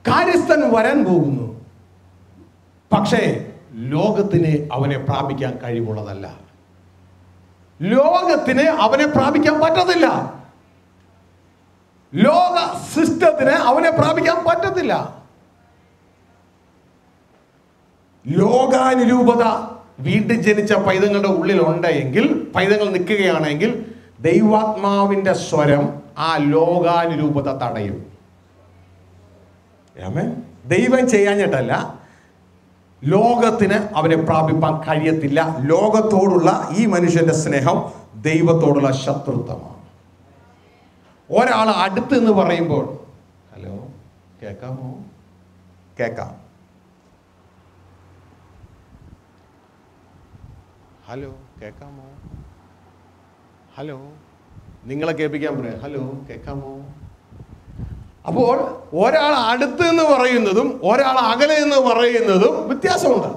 കാര്യസ്ഥൻ വരാൻ പോകുന്നു, പക്ഷേ ലോകത്തിന് അവനെ പ്രാപിക്കാൻ കഴിവുള്ളതല്ല. ലോകത്തിന് അവനെ പ്രാപിക്കാൻ പറ്റത്തില്ല. ലോക സിസ്റ്റത്തിന് അവനെ പ്രാപിക്കാൻ പറ്റത്തില്ല. ലോകാനുരൂപത വീണ്ടും ജനിച്ച പൈതങ്ങളുടെ ഉള്ളിലുണ്ട് എങ്കിൽ, പൈതങ്ങൾ നിൽക്കുകയാണെങ്കിൽ, ദൈവാത്മാവിന്റെ സ്വരം ആ ലോകാനുരൂപത തടയും. ആമേൻ. ദൈവം ചെയ്യാഞ്ഞിട്ടല്ല, ലോകത്തിന് അവനെ പ്രാപിപ്പാൻ കഴിയത്തില്ല. ലോകത്തോടുള്ള ഈ മനുഷ്യന്റെ സ്നേഹം ദൈവത്തോടുള്ള ശത്രുത്വമാണ്. ഒരാൾ അടുത്ത് എന്ന് പറയുമ്പോൾ, ഹലോ കേൾക്കാമോ? കേൾക്കാം. ഹലോ കേൾക്കാമോ? ഹലോ, നിങ്ങളെ കേൾപ്പിക്കാൻ പറയാം. ഹലോ കേൾക്കാമോ? അപ്പോൾ ഒരാൾ അടുത്ത് എന്ന് പറയുന്നതും ഒരാൾ അകലെ എന്ന് പറയുന്നതും വ്യത്യാസമുണ്ട്.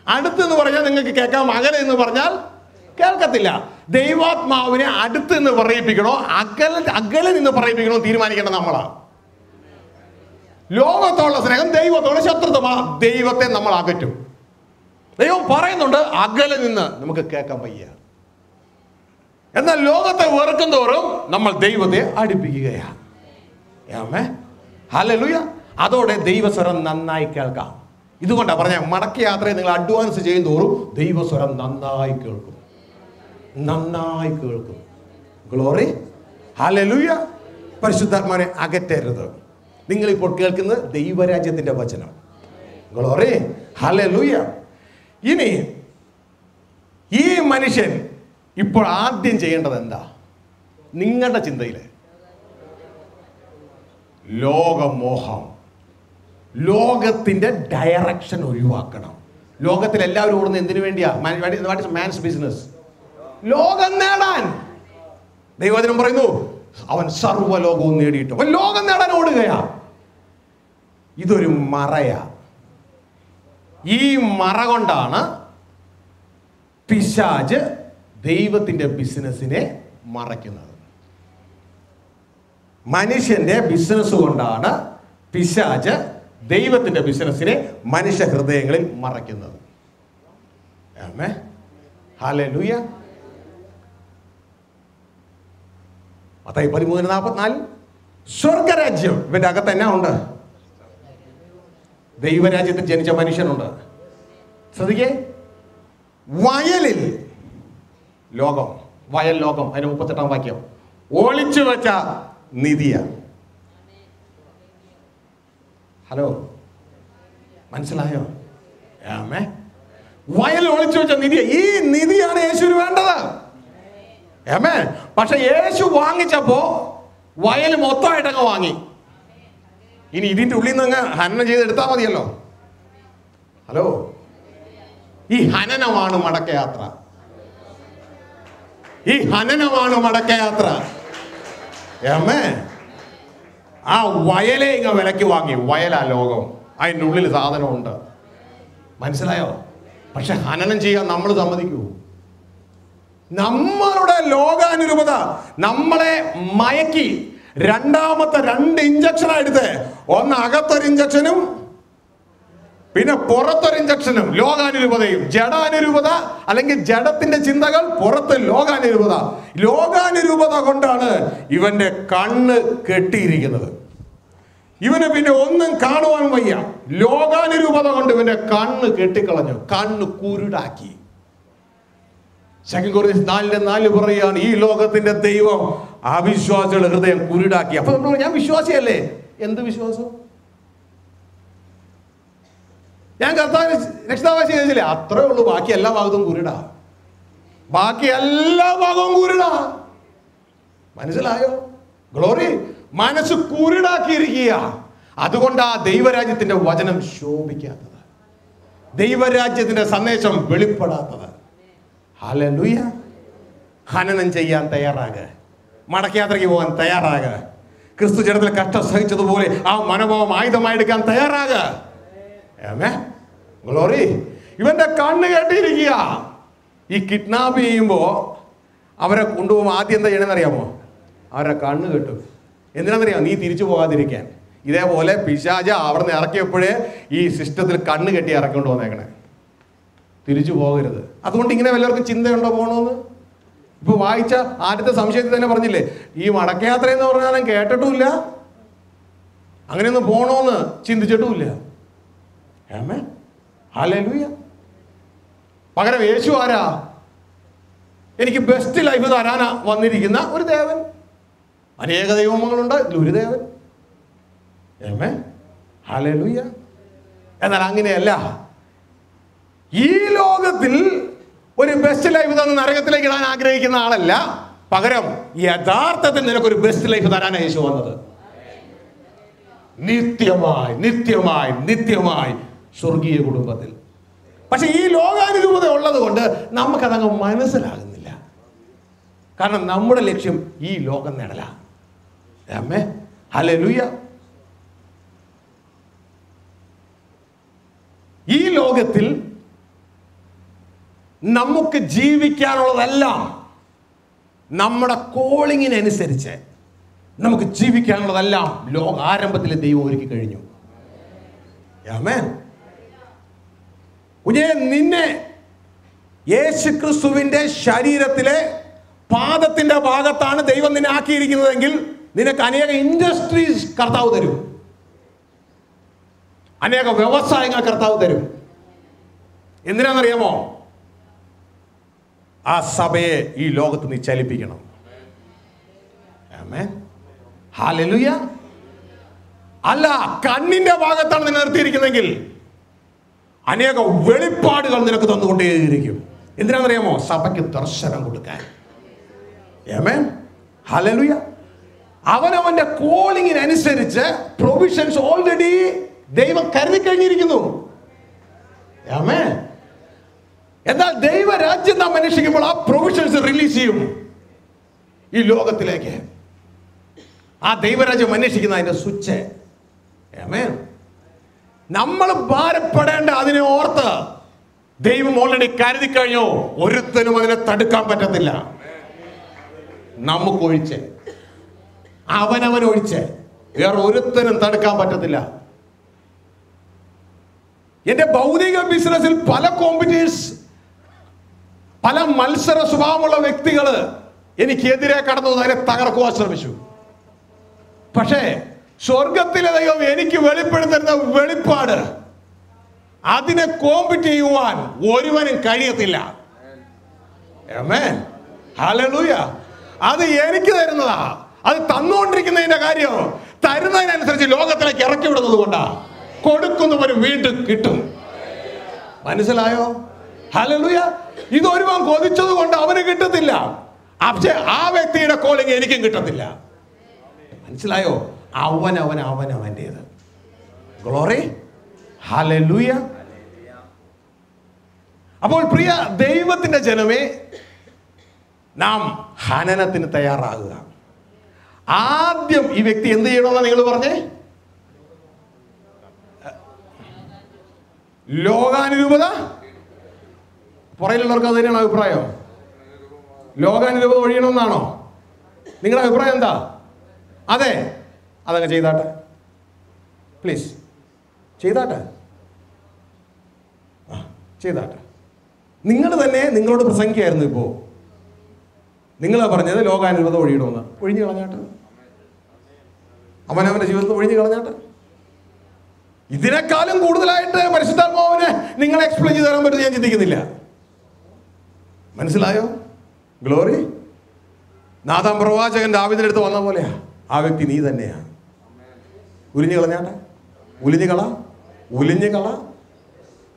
അടുത്ത് എന്ന് പറഞ്ഞാൽ നിങ്ങൾക്ക് കേൾക്കാം, അകലെ എന്ന് പറഞ്ഞാൽ കേൾക്കത്തില്ല. ദൈവാത്മാവിനെ അടുത്ത് എന്ന് പറയിപ്പിക്കണോ അകലെ നിന്ന് പറയിപ്പിക്കണോ തീരുമാനിക്കേണ്ടത് നമ്മളാണ്. ലോകത്തോളം സ്നേഹം ദൈവത്തോളം ശത്രുത്വമാണ്. ദൈവത്തെ നമ്മൾ അകറ്റും. ദൈവം പറയുന്നുണ്ട് അകലെ നിന്ന് നമുക്ക് കേൾക്കാൻ വയ്യ. എന്നാൽ ലോകത്തെ വെറുക്കും തോറും നമ്മൾ ദൈവത്തെ അടുപ്പിക്കുകയാണ്. ഹല്ലേലൂയ. അതോടെ ദൈവസ്വരം നന്നായി കേൾക്കാം. ഇതുകൊണ്ടാണ് പറഞ്ഞ മടക്ക യാത്രയെ നിങ്ങൾ അഡ്വാൻസ് ചെയ്യും തോറും ദൈവസ്വരം നന്നായി കേൾക്കും, നന്നായി കേൾക്കും. ഗ്ലോറി. ഹല്ലേലൂയ. പരിശുദ്ധാത്മാവിനെ അകറ്റരുത്. നിങ്ങളിപ്പോൾ കേൾക്കുന്നത് ദൈവരാജ്യത്തിന്റെ വചനം. ഗ്ലോറി. ഹല്ലേലൂയ. ഇനി ഈ മനുഷ്യൻ ഇപ്പോൾ ആദ്യം ചെയ്യേണ്ടത് എന്താ? നിങ്ങളുടെ ചിന്തയില് ലോകമോഹം, ലോകത്തിന്റെ ഡയറക്ഷൻ ഒഴിവാക്കണം. ലോകത്തിൽ എല്ലാവരും ഓടുന്നത് എന്തിനു വേണ്ടിയാ? Man's business. ലോകം നേടാൻ. ദൈവവചനം പറയുന്നു അവൻ സർവ്വലോകവും നേടിയിട്ടു. അവൻ ലോകം നേടാൻ ഓടുകയാ. ഇതൊരു മറയാ. ഈ മറ കൊണ്ടാണ് പിശാച് ദൈവത്തിന്റെ ബിസിനസിനെ മറയ്ക്കുന്നത്. മനുഷ്യന്റെ ബിസിനസ് കൊണ്ടാണ് പിശാച് ദൈവത്തിന്റെ ബിസിനസിനെ മനുഷ്യ ഹൃദയങ്ങളിൽ മറയ്ക്കുന്നത്. ആമേൻ. ഹല്ലേലൂയ. മത്തായി 13:44 സ്വർഗരാജ്യം ഇവന്റെ അകത്ത് എന്നാ ഉണ്ട്? ദൈവരാജ്യത്തിൽ ജനിച്ച മനുഷ്യനുണ്ട്. ശ്രദ്ധിക്കേ, വയലിൽ ലോകം, വയൽ ലോകം, അതിന് 38-ാം വാക്യം, ഒളിച്ചു വെച്ച നിധിയ. ഹലോ, മനസ്സിലായോ? ആമേ. വയൽ ഒളിച്ചു വെച്ച നിധി, ഈ നിധിയാണ് യേശുവിന് വേണ്ടത്. ആമേ. പക്ഷെ യേശു വാങ്ങിച്ചപ്പോ വയൽ മൊത്തമായിട്ടങ്ങ് വാങ്ങി. ഇനി ഇതിന്റെ ഉള്ളിൽ നിന്ന് അങ്ങ് ഹനനം ചെയ്തെടുത്താൽ മതിയല്ലോ. ഹലോ, ഈ ഹനനമാണ് മടക്കയാത്ര. ഈ ഹനനമാണ് മടക്കയാത്ര. ആമേ. ആ വയലെ ഇങ്ങ വിലക്ക് വാങ്ങി. വയലാ ലോകം, അതിൻ്റെ ഉള്ളിൽ സാധനമുണ്ട്. മനസ്സിലായോ? പക്ഷെ ഹനനം ചെയ്യാൻ നമ്മൾ സമ്മതിക്കൂ? നമ്മളുടെ ലോകാനുരൂപത നമ്മളെ മയക്കി രണ്ടാമത്തെ 2 ഇഞ്ചക്ഷനാണ് എടുത്ത്. ഒന്ന് അകത്തൊരു ഇഞ്ചക്ഷനും പിന്നെ പുറത്തൊരു ഇഞ്ചക്ഷനും. ലോകാനുരൂപതയും ജഡാനുരൂപത, അല്ലെങ്കിൽ ജഡത്തിന്റെ ചിന്തകൾ, പുറത്ത് ലോകാനുരൂപത. ലോകാനുരൂപത കൊണ്ടാണ് ഇവന്റെ കണ്ണ് കെട്ടിയിരിക്കുന്നത്. ഇവന് പിന്നെ ഒന്നും കാണുവാൻ വയ്യ. ലോകാനുരൂപത കൊണ്ട് ഇവന്റെ കണ്ണ് കെട്ടിക്കളഞ്ഞു, കണ്ണ് കുരുടാക്കി. 2 കൊരിന്ത്യർ 4:4 പറയുകയാണ്, ഈ ലോകത്തിന്റെ ദൈവം അവിശ്വാസികളുടെ ഹൃദയം കുരുടാക്കി. അപ്പൊ നമ്മൾ, ഞാൻ വിശ്വാസിയല്ലേ? എന്ത് വിശ്വാസം? ഞാൻ കർത്താവിനെ രക്ഷിതാവായി സ്വീകരിച്ചില്ലേ? അത്രേ ഉള്ളൂ. ബാക്കി എല്ലാ ഭാഗത്തും കുരുടാ. ബാക്കി എല്ലാ ഭാഗവും കുരുടാ. മനസ്സിലായോ? ഗ്ലോറി. മനസ്സ് കുരുടാക്കിയിരിക്കുക. അതുകൊണ്ടാ ദൈവരാജ്യത്തിന്റെ വചനം ശോഭിക്കാത്തത്, ദൈവരാജ്യത്തിന്റെ സന്ദേശം വെളിപ്പെടാത്തത്. ഹല്ലേലൂയ. ഹനനം ചെയ്യാൻ തയ്യാറാകുക, മടക്കയാത്രയ്ക്ക് പോകാൻ തയ്യാറാകുക, ക്രിസ്തു ജനത്തിൽ കഷ്ടം സഹിച്ചതുപോലെ ആ മനോഭാവം ആയുധമായെടുക്കാൻ തയ്യാറാകുക. ഗ്ലോറി. ഇവന്റെ കണ്ണ് കെട്ടിയിരിക്കുക. ഈ കിഡ്നാപ്പ് ചെയ്യുമ്പോ അവരെ കൊണ്ടുപോകുമ്പോൾ ആദ്യം എന്താ ചെയ്യണമെന്നറിയാമോ? അവരുടെ കണ്ണ് കെട്ടും. എന്തിനാണെന്നറിയാമോ? നീ തിരിച്ചു പോകാതിരിക്കാൻ. ഇതേപോലെ പിശാച അവിടുന്ന് ഇറക്കിയപ്പോഴേ ഈ സിസ്റ്റത്തിൽ കണ്ണ് കെട്ടി ഇറക്കിക്കൊണ്ട് വന്നേക്കണേ, തിരിച്ചു പോകരുത്. അതുകൊണ്ട് ഇങ്ങനെ വല്ലവർക്കും ചിന്തയുണ്ടോ പോകണമെന്ന്? ഇപ്പൊ വായിച്ച ആദ്യത്തെ സംശയത്തിൽ തന്നെ പറഞ്ഞില്ലേ, ഈ മടക്കയാത്ര എന്ന് പറഞ്ഞാലും കേട്ടിട്ടുമില്ല, അങ്ങനെയൊന്നും പോകണമെന്ന് ചിന്തിച്ചിട്ടുമില്ല. ആമേൻ. ഹല്ലേലൂയ. പകരം യേശു ആരാ? എനിക്ക് ബെസ്റ്റ് ലൈഫ് തരാനാ വന്നിരിക്കുന്ന ഒരു ദേവൻ. അനേക ദൈവങ്ങളുണ്ട്, ഇതിലൊരു ദേവൻ. ആമേൻ. ഹല്ലേലൂയ. എന്നാൽ അങ്ങനെയല്ല. ഈ ലോകത്തിൽ ഒരു ബെസ്റ്റ് ലൈഫ് തന്ന് നരകത്തിലേക്ക് ഇടാൻ ആഗ്രഹിക്കുന്ന ആളല്ല. പകരം യഥാർത്ഥത്തിൽ നിനക്കൊരു ബെസ്റ്റ് ലൈഫ് തരാനാണ് യേശു വന്നത്. നിത്യമായി നിത്യമായി നിത്യമായി സ്വർഗീയ കുടുംബത്തിൽ. പക്ഷെ ഈ ലോകാനുരൂപത ഉള്ളത് കൊണ്ട് നമുക്കതങ്ങ് മനസ്സിലാകുന്നില്ല. കാരണം നമ്മുടെ ലക്ഷ്യം ഈ ലോകം നേടല. ആമേൻ. ഹല്ലേലൂയ. ഈ ലോകത്തിൽ നമുക്ക് ജീവിക്കാനുള്ളതെല്ലാം നമ്മുടെ കോളിങ്ങിനനുസരിച്ച് നമുക്ക് ജീവിക്കാനുള്ളതെല്ലാം ലോകാരംഭത്തിൽ ദൈവം ഒരുക്കി കഴിഞ്ഞു. ആമേൻ. നിന്നെ യേശുക്രിസ്തുവിന്റെ ശരീരത്തിലെ പാദത്തിന്റെ ഭാഗത്താണ് ദൈവം നിന്നെ ആക്കിയിരിക്കുന്നതെങ്കിൽ നിനക്ക് അനേക ഇൻഡസ്ട്രീസ് കർത്താവ് തരും, അനേക വ്യവസായങ്ങൾ കർത്താവ് തരും. എന്തിനാണെന്നറിയാമോ? ആ സഭയെ ഈ ലോകത്ത് നീ ചലിപ്പിക്കണം. ആമേൻ. ഹല്ലേലൂയ. അല്ല, കണ്ണിന്റെ ഭാഗത്താണ് നിന്നെ നിർത്തിയിരിക്കുന്നെങ്കിൽ അനേക വെളിപ്പാടുകൾ നിനക്ക് തന്നുകൊണ്ടേയിരിക്കും. എന്തിനാണെന്നറിയാമോ? സഭയ്ക്ക് ദർശനം കൊടുക്കാൻ. ആമേൻ. ഹല്ലേലൂയ. അവനവന്റെ കോളിങ്ങിനനുസരിച്ച് പ്രൊവിഷൻസ് ഓൾറെഡി ദൈവം കരുതി കഴിഞ്ഞിരിക്കുന്നു. ആമേൻ. എന്നാൽ ദൈവരാജ്യം നാം അന്വേഷിക്കുമ്പോൾ ആ പ്രൊവിഷൻസ് റിലീസ് ചെയ്യും ഈ ലോകത്തിലേക്ക്. ആ ദൈവരാജ്യം അന്വേഷിക്കുന്ന അതിന്റെ സ്വിച്ച്. ആമേൻ. നമ്മൾ ഭാരപ്പെടേണ്ട അതിനെ ഓർത്ത് ദൈവം ഓൾറെഡി കരുതി കഴിഞ്ഞു. ഒരുത്തനും അതിനെ തടുക്കാൻ പറ്റത്തില്ല. നമുക്കൊഴിച്ച്, അവനവനൊഴിച്ച് വേറെ ഒരുത്തനും തടുക്കാൻ പറ്റത്തില്ല. എന്റെ ഭൗതിക ബിസിനസ്സിൽ പല കോമ്പറ്റീറ്റേഴ്സ്, പല മത്സര സ്വഭാവമുള്ള വ്യക്തികൾ എനിക്കെതിരെ കടന്നു അതിനെ തകർക്കുവാൻ ശ്രമിച്ചു. പക്ഷേ സ്വർഗത്തിലെ ദൈവം എനിക്ക് വെളിപ്പെടുത്തുന്ന വെളിപ്പാട് അതിനെ കോമ്പീറ്റ് ചെയ്യുവാൻ ഒരുവനും കഴിയത്തില്ല. ആമേൻ, ഹല്ലേലൂയ. അത് എനിക്ക് തരുന്നതാ. അത് തന്നുകൊണ്ടിരിക്കുന്നതിന്റെ കാര്യം തരുന്നതിനനുസരിച്ച് ലോകത്തിലേക്ക് ഇറക്കി വിടുന്നത് കൊണ്ടാ. കൊടുക്കുന്നവന് വീണ്ടും കിട്ടും. മനസ്സിലായോ? ഹല്ലേലൂയ. ഇതൊരുവൻ കൊതിച്ചത് കൊണ്ട് അവന് കിട്ടത്തില്ല. പക്ഷേ ആ വ്യക്തിയുടെ കോളിങ് എനിക്കും കിട്ടത്തില്ല. മനസ്സിലായോ? അവൻ്റേത്. Glory, hallelujah. അപ്പോൾ പ്രിയ ദൈവത്തിന്റെ ജനമേ, നാം ഹനനത്തിന് തയ്യാറാകുക. ആദ്യം ഈ വ്യക്തി എന്ത് ചെയ്യണമെന്നാണ് നിങ്ങൾ പറഞ്ഞേ? ലോകാനുരൂപത. പുറയിലുള്ളവർക്ക് അത് തന്നെയാണ് അഭിപ്രായം. ലോകാനുരൂപത ഒഴിയണമെന്നാണോ നിങ്ങളുടെ അഭിപ്രായം? എന്താ? അതെ, അതങ്ങ് ചെയ്താട്ടെ, പ്ലീസ് ചെയ്താട്ടെ, ചെയ്താട്ടെ. നിങ്ങൾ തന്നെ നിങ്ങളോട് പ്രസംഗിക്കായിരുന്നു. ഇപ്പോൾ നിങ്ങളാ പറഞ്ഞത് ലോകാനുരൂപത ഒഴിയണമെന്ന്. ഒഴിഞ്ഞു കളഞ്ഞാട്ടെ, അവനവന്റെ ജീവിതത്തിൽ ഒഴിഞ്ഞു കളഞ്ഞാട്ടെ. ഇതിനേക്കാളും കൂടുതലായിട്ട് പരിശുദ്ധാത്മാവിനെ നിങ്ങളെ എക്സ്പ്ലെയിൻ ചെയ്ത് തരാൻ പറ്റും ഞാൻ ചിന്തിക്കുന്നില്ല. മനസ്സിലായോ? ഗ്ലോറി. നാഥാൻ പ്രവാചകൻ ദാവീദിന്റെ അടുത്ത് വന്ന പോലെയാ. ആ വ്യക്തി നീ തന്നെയാ. ഉലിഞ്ഞു കളഞ്ഞാട്ടെ, ഉലിഞ്ഞു കള.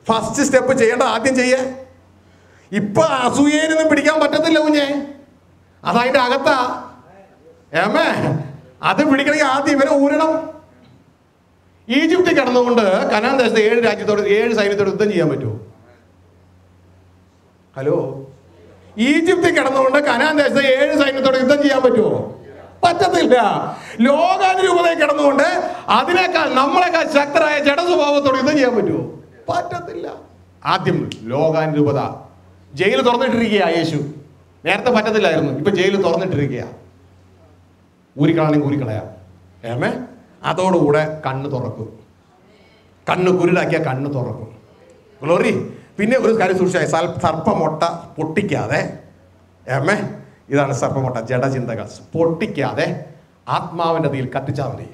ഫസ്റ്റ് സ്റ്റെപ്പ് ചെയ്യേണ്ട ആദ്യം ചെയ്യേ. ഇപ്പൊ അസൂയേനൊന്നും പിടിക്കാൻ പറ്റത്തില്ല കുഞ്ഞെ, അതതിന്റെ അകത്താ. ഏമേ, അത് പിടിക്കണമെങ്കിൽ ആദ്യം ഇവനെ ഊരണം. ഈജിപ്തിൽ കിടന്നുകൊണ്ട് കനാൻ ദേശത്തെ 7 സൈന്യത്തോട് യുദ്ധം ചെയ്യാൻ പറ്റുമോ? ഹലോ, ഈജിപ്തിൽ കിടന്നുകൊണ്ട് കനാൻ ദേശത്തെ 7 സൈന്യത്തോട് യുദ്ധം ചെയ്യാൻ പറ്റുമോ? പറ്റത്തില്ല. ലോകാനുരൂപതയിൽ കിടന്നുകൊണ്ട് അതിനേക്കാൾ നമ്മളെക്കാൾ ശക്തരായ ജഡസ്വഭാവത്തോട് യുദ്ധം ചെയ്യാൻ പറ്റുമോ? പറ്റത്തില്ല. ആദ്യം ലോകാനുരൂപത. ജയിൽ തുറന്നിട്ടിരിക്കുക യേശു. നേരത്തെ പറ്റത്തില്ലായിരുന്നു, ഇപ്പൊ ജയിൽ തുറന്നിട്ടിരിക്കുക. ഊരിക്കളാണെങ്കിൽ ഊരിക്കളയാം. ഏമേ, അതോടുകൂടെ കണ്ണ് തുറക്കും. കണ്ണ് കുരുടാക്കിയ കണ്ണ് തുറക്കും. ഗ്ലോറി. പിന്നെ ഒരു കാര്യം സൂക്ഷിച്ചായി, സർപ്പമൊട്ട പൊട്ടിക്കാതെ. ഏമേ, ഇതാണ് സർപ്പമൊട്ട. ജഡചിന്തകൾ പൊട്ടിക്കാതെ ആത്മാവിന്റെ തീയിൽ കത്തിച്ചാൽ മതി.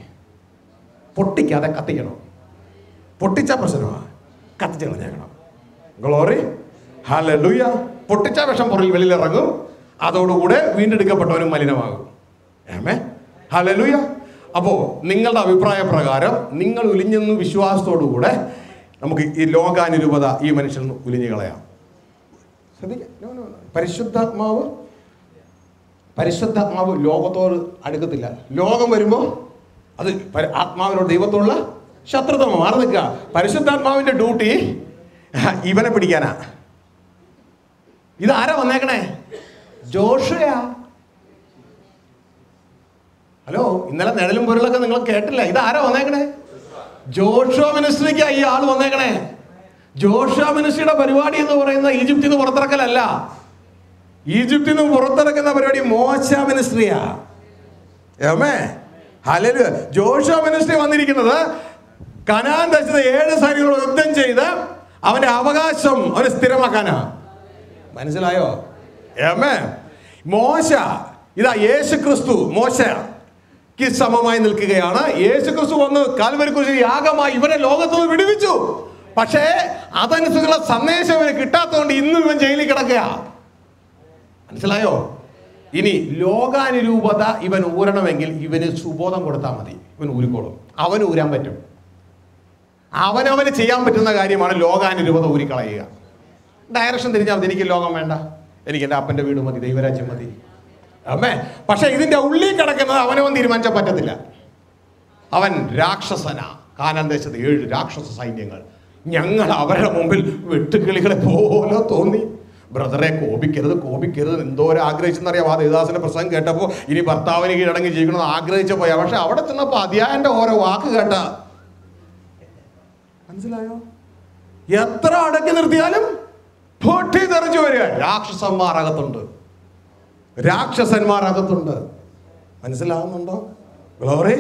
പൊട്ടിക്കാതെ കത്തിക്കണം. പൊട്ടിച്ച പ്രശ്നമാണ്, കത്തിച്ച് കളഞ്ഞേക്കണം. Glory, hallelujah. പൊട്ടിച്ച വിഷം പുറകിൽ വെളിയിലിറങ്ങും. അതോടുകൂടെ വീണ്ടെടുക്കപ്പെട്ടവനും മലിനമാകും. ഏമേ, ഹല്ലേലൂയ. അപ്പോ നിങ്ങളുടെ അഭിപ്രായ പ്രകാരം നിങ്ങൾ ഉലിഞ്ഞെന്ന് വിശ്വാസത്തോടുകൂടെ നമുക്ക് ഈ ലോകാനുരൂപത ഈ മനുഷ്യൻ ഉലിഞ്ഞു കളയാം. ശ്രദ്ധിക്കാം. പരിശുദ്ധാത്മാവ് ലോകത്തോട് അടുക്കത്തില്ല. ലോകം വരുമ്പോ അത് ആത്മാവിനോട് ദൈവത്തോടുള്ള ശത്രുത മാറി നിൽക്കുക. പരിശുദ്ധാത്മാവിന്റെ ഡ്യൂട്ടി ഇവനെ പിടിക്കാനാ. ഇതാരാ വന്നേക്കണേ? ജോഷുവയാ. ഹലോ, ഇന്നലെ നിഴലും പൊരുളൊക്കെ നിങ്ങൾ കേട്ടില്ല. ഇതാരാ വന്നേക്കണേ? ജോഷുവ മിനിസ്ട്രിക്കാ ഈ ആൾ വന്നേക്കണേ. ജോഷുവ മിനിസ്ട്രിയുടെ പരിപാടി എന്ന് പറയുന്ന ഈജിപ്തിൽ നിന്ന് പുറത്തിറക്കലല്ല. ഈജിപ്തിൽ നിന്ന് പുറത്തിറക്കുന്ന പരിപാടി മോശ മിനിസ്ട്രിയാ. ഹല്ലേലൂയ. ജോഷുവ മിനിസ്ട്രി വന്നിരിക്കുന്നത് കനാൻ ദേശത്തെ 7 സൈന്യങ്ങളോട് യുദ്ധം ചെയ്ത് അവന്റെ അവകാശം അവന് സ്ഥിരമാക്കാനാ. മനസ്സിലായോ? മോശ, ഇതാ യേശു ക്രിസ്തു മോശയ്ക്ക് സമമായി നിൽക്കുകയാണ്. യേശു ക്രിസ്തു വന്ന് കാൽവരി ക്രൂശിൽ യാഗമായി ഇവരെ ലോകത്തുനിന്ന് വിടുവിച്ചു. പക്ഷേ അതനുസരിച്ചുള്ള സന്ദേശം ഇവന് കിട്ടാത്തതുകൊണ്ട് ഇന്നും ഇവൻ ജയിലിൽ കിടക്കുക. മനസ്സിലായോ? ഇനി ലോകാനുരൂപത ഇവൻ ഊരണമെങ്കിൽ ഇവന് സുബോധം കൊടുത്താൽ മതി. ഇവൻ ഊരിക്കോളും. അവന് ഊരാൻ പറ്റും. അവനവന് ചെയ്യാൻ പറ്റുന്ന കാര്യമാണ് ലോകാനുരൂപത ഊരിക്കളയുക. ഡയറക്ഷൻ തിരിഞ്ഞാൽ മതി. എനിക്ക് ലോകം വേണ്ട, എനിക്ക് എൻ്റെ അപ്പൻ്റെ വീട് മതി, ദൈവരാജ്യം മതി. പക്ഷെ ഇതിന്റെ ഉള്ളിൽ കിടക്കുന്നത് അവനവൻ തീരുമാനിച്ചാൽ പറ്റത്തില്ല. അവൻ രാക്ഷസനാ. കാനാൻ ദേശത്ത് 7 രാക്ഷസ സൈന്യങ്ങൾ. ഞങ്ങൾ അവരുടെ മുമ്പിൽ വെട്ടുകിളികളെ പോലെ തോന്നി. ബ്രദറെ, കോപിക്കരുത് എന്തോരം ആഗ്രഹിച്ചെന്നറിയാം. ആ ദേവദാസന്റെ പ്രസംഗം കേട്ടപ്പോൾ ഇനി ഭർത്താവിന് കീഴടങ്ങി ജീവിക്കണമെന്ന് ആഗ്രഹിച്ച പോയാ. പക്ഷെ അവിടെ ചെന്നപ്പോ അധ്യായന്റെ ഓരോ വാക്ക് കേട്ട മനസ്സിലായോ? എത്ര അടക്കി നിർത്തിയാലും പൊട്ടി തെറിച്ചു വരിക. രാക്ഷസന്മാർ അകത്തുണ്ട്. മനസ്സിലാവുന്നുണ്ടോ? Glory,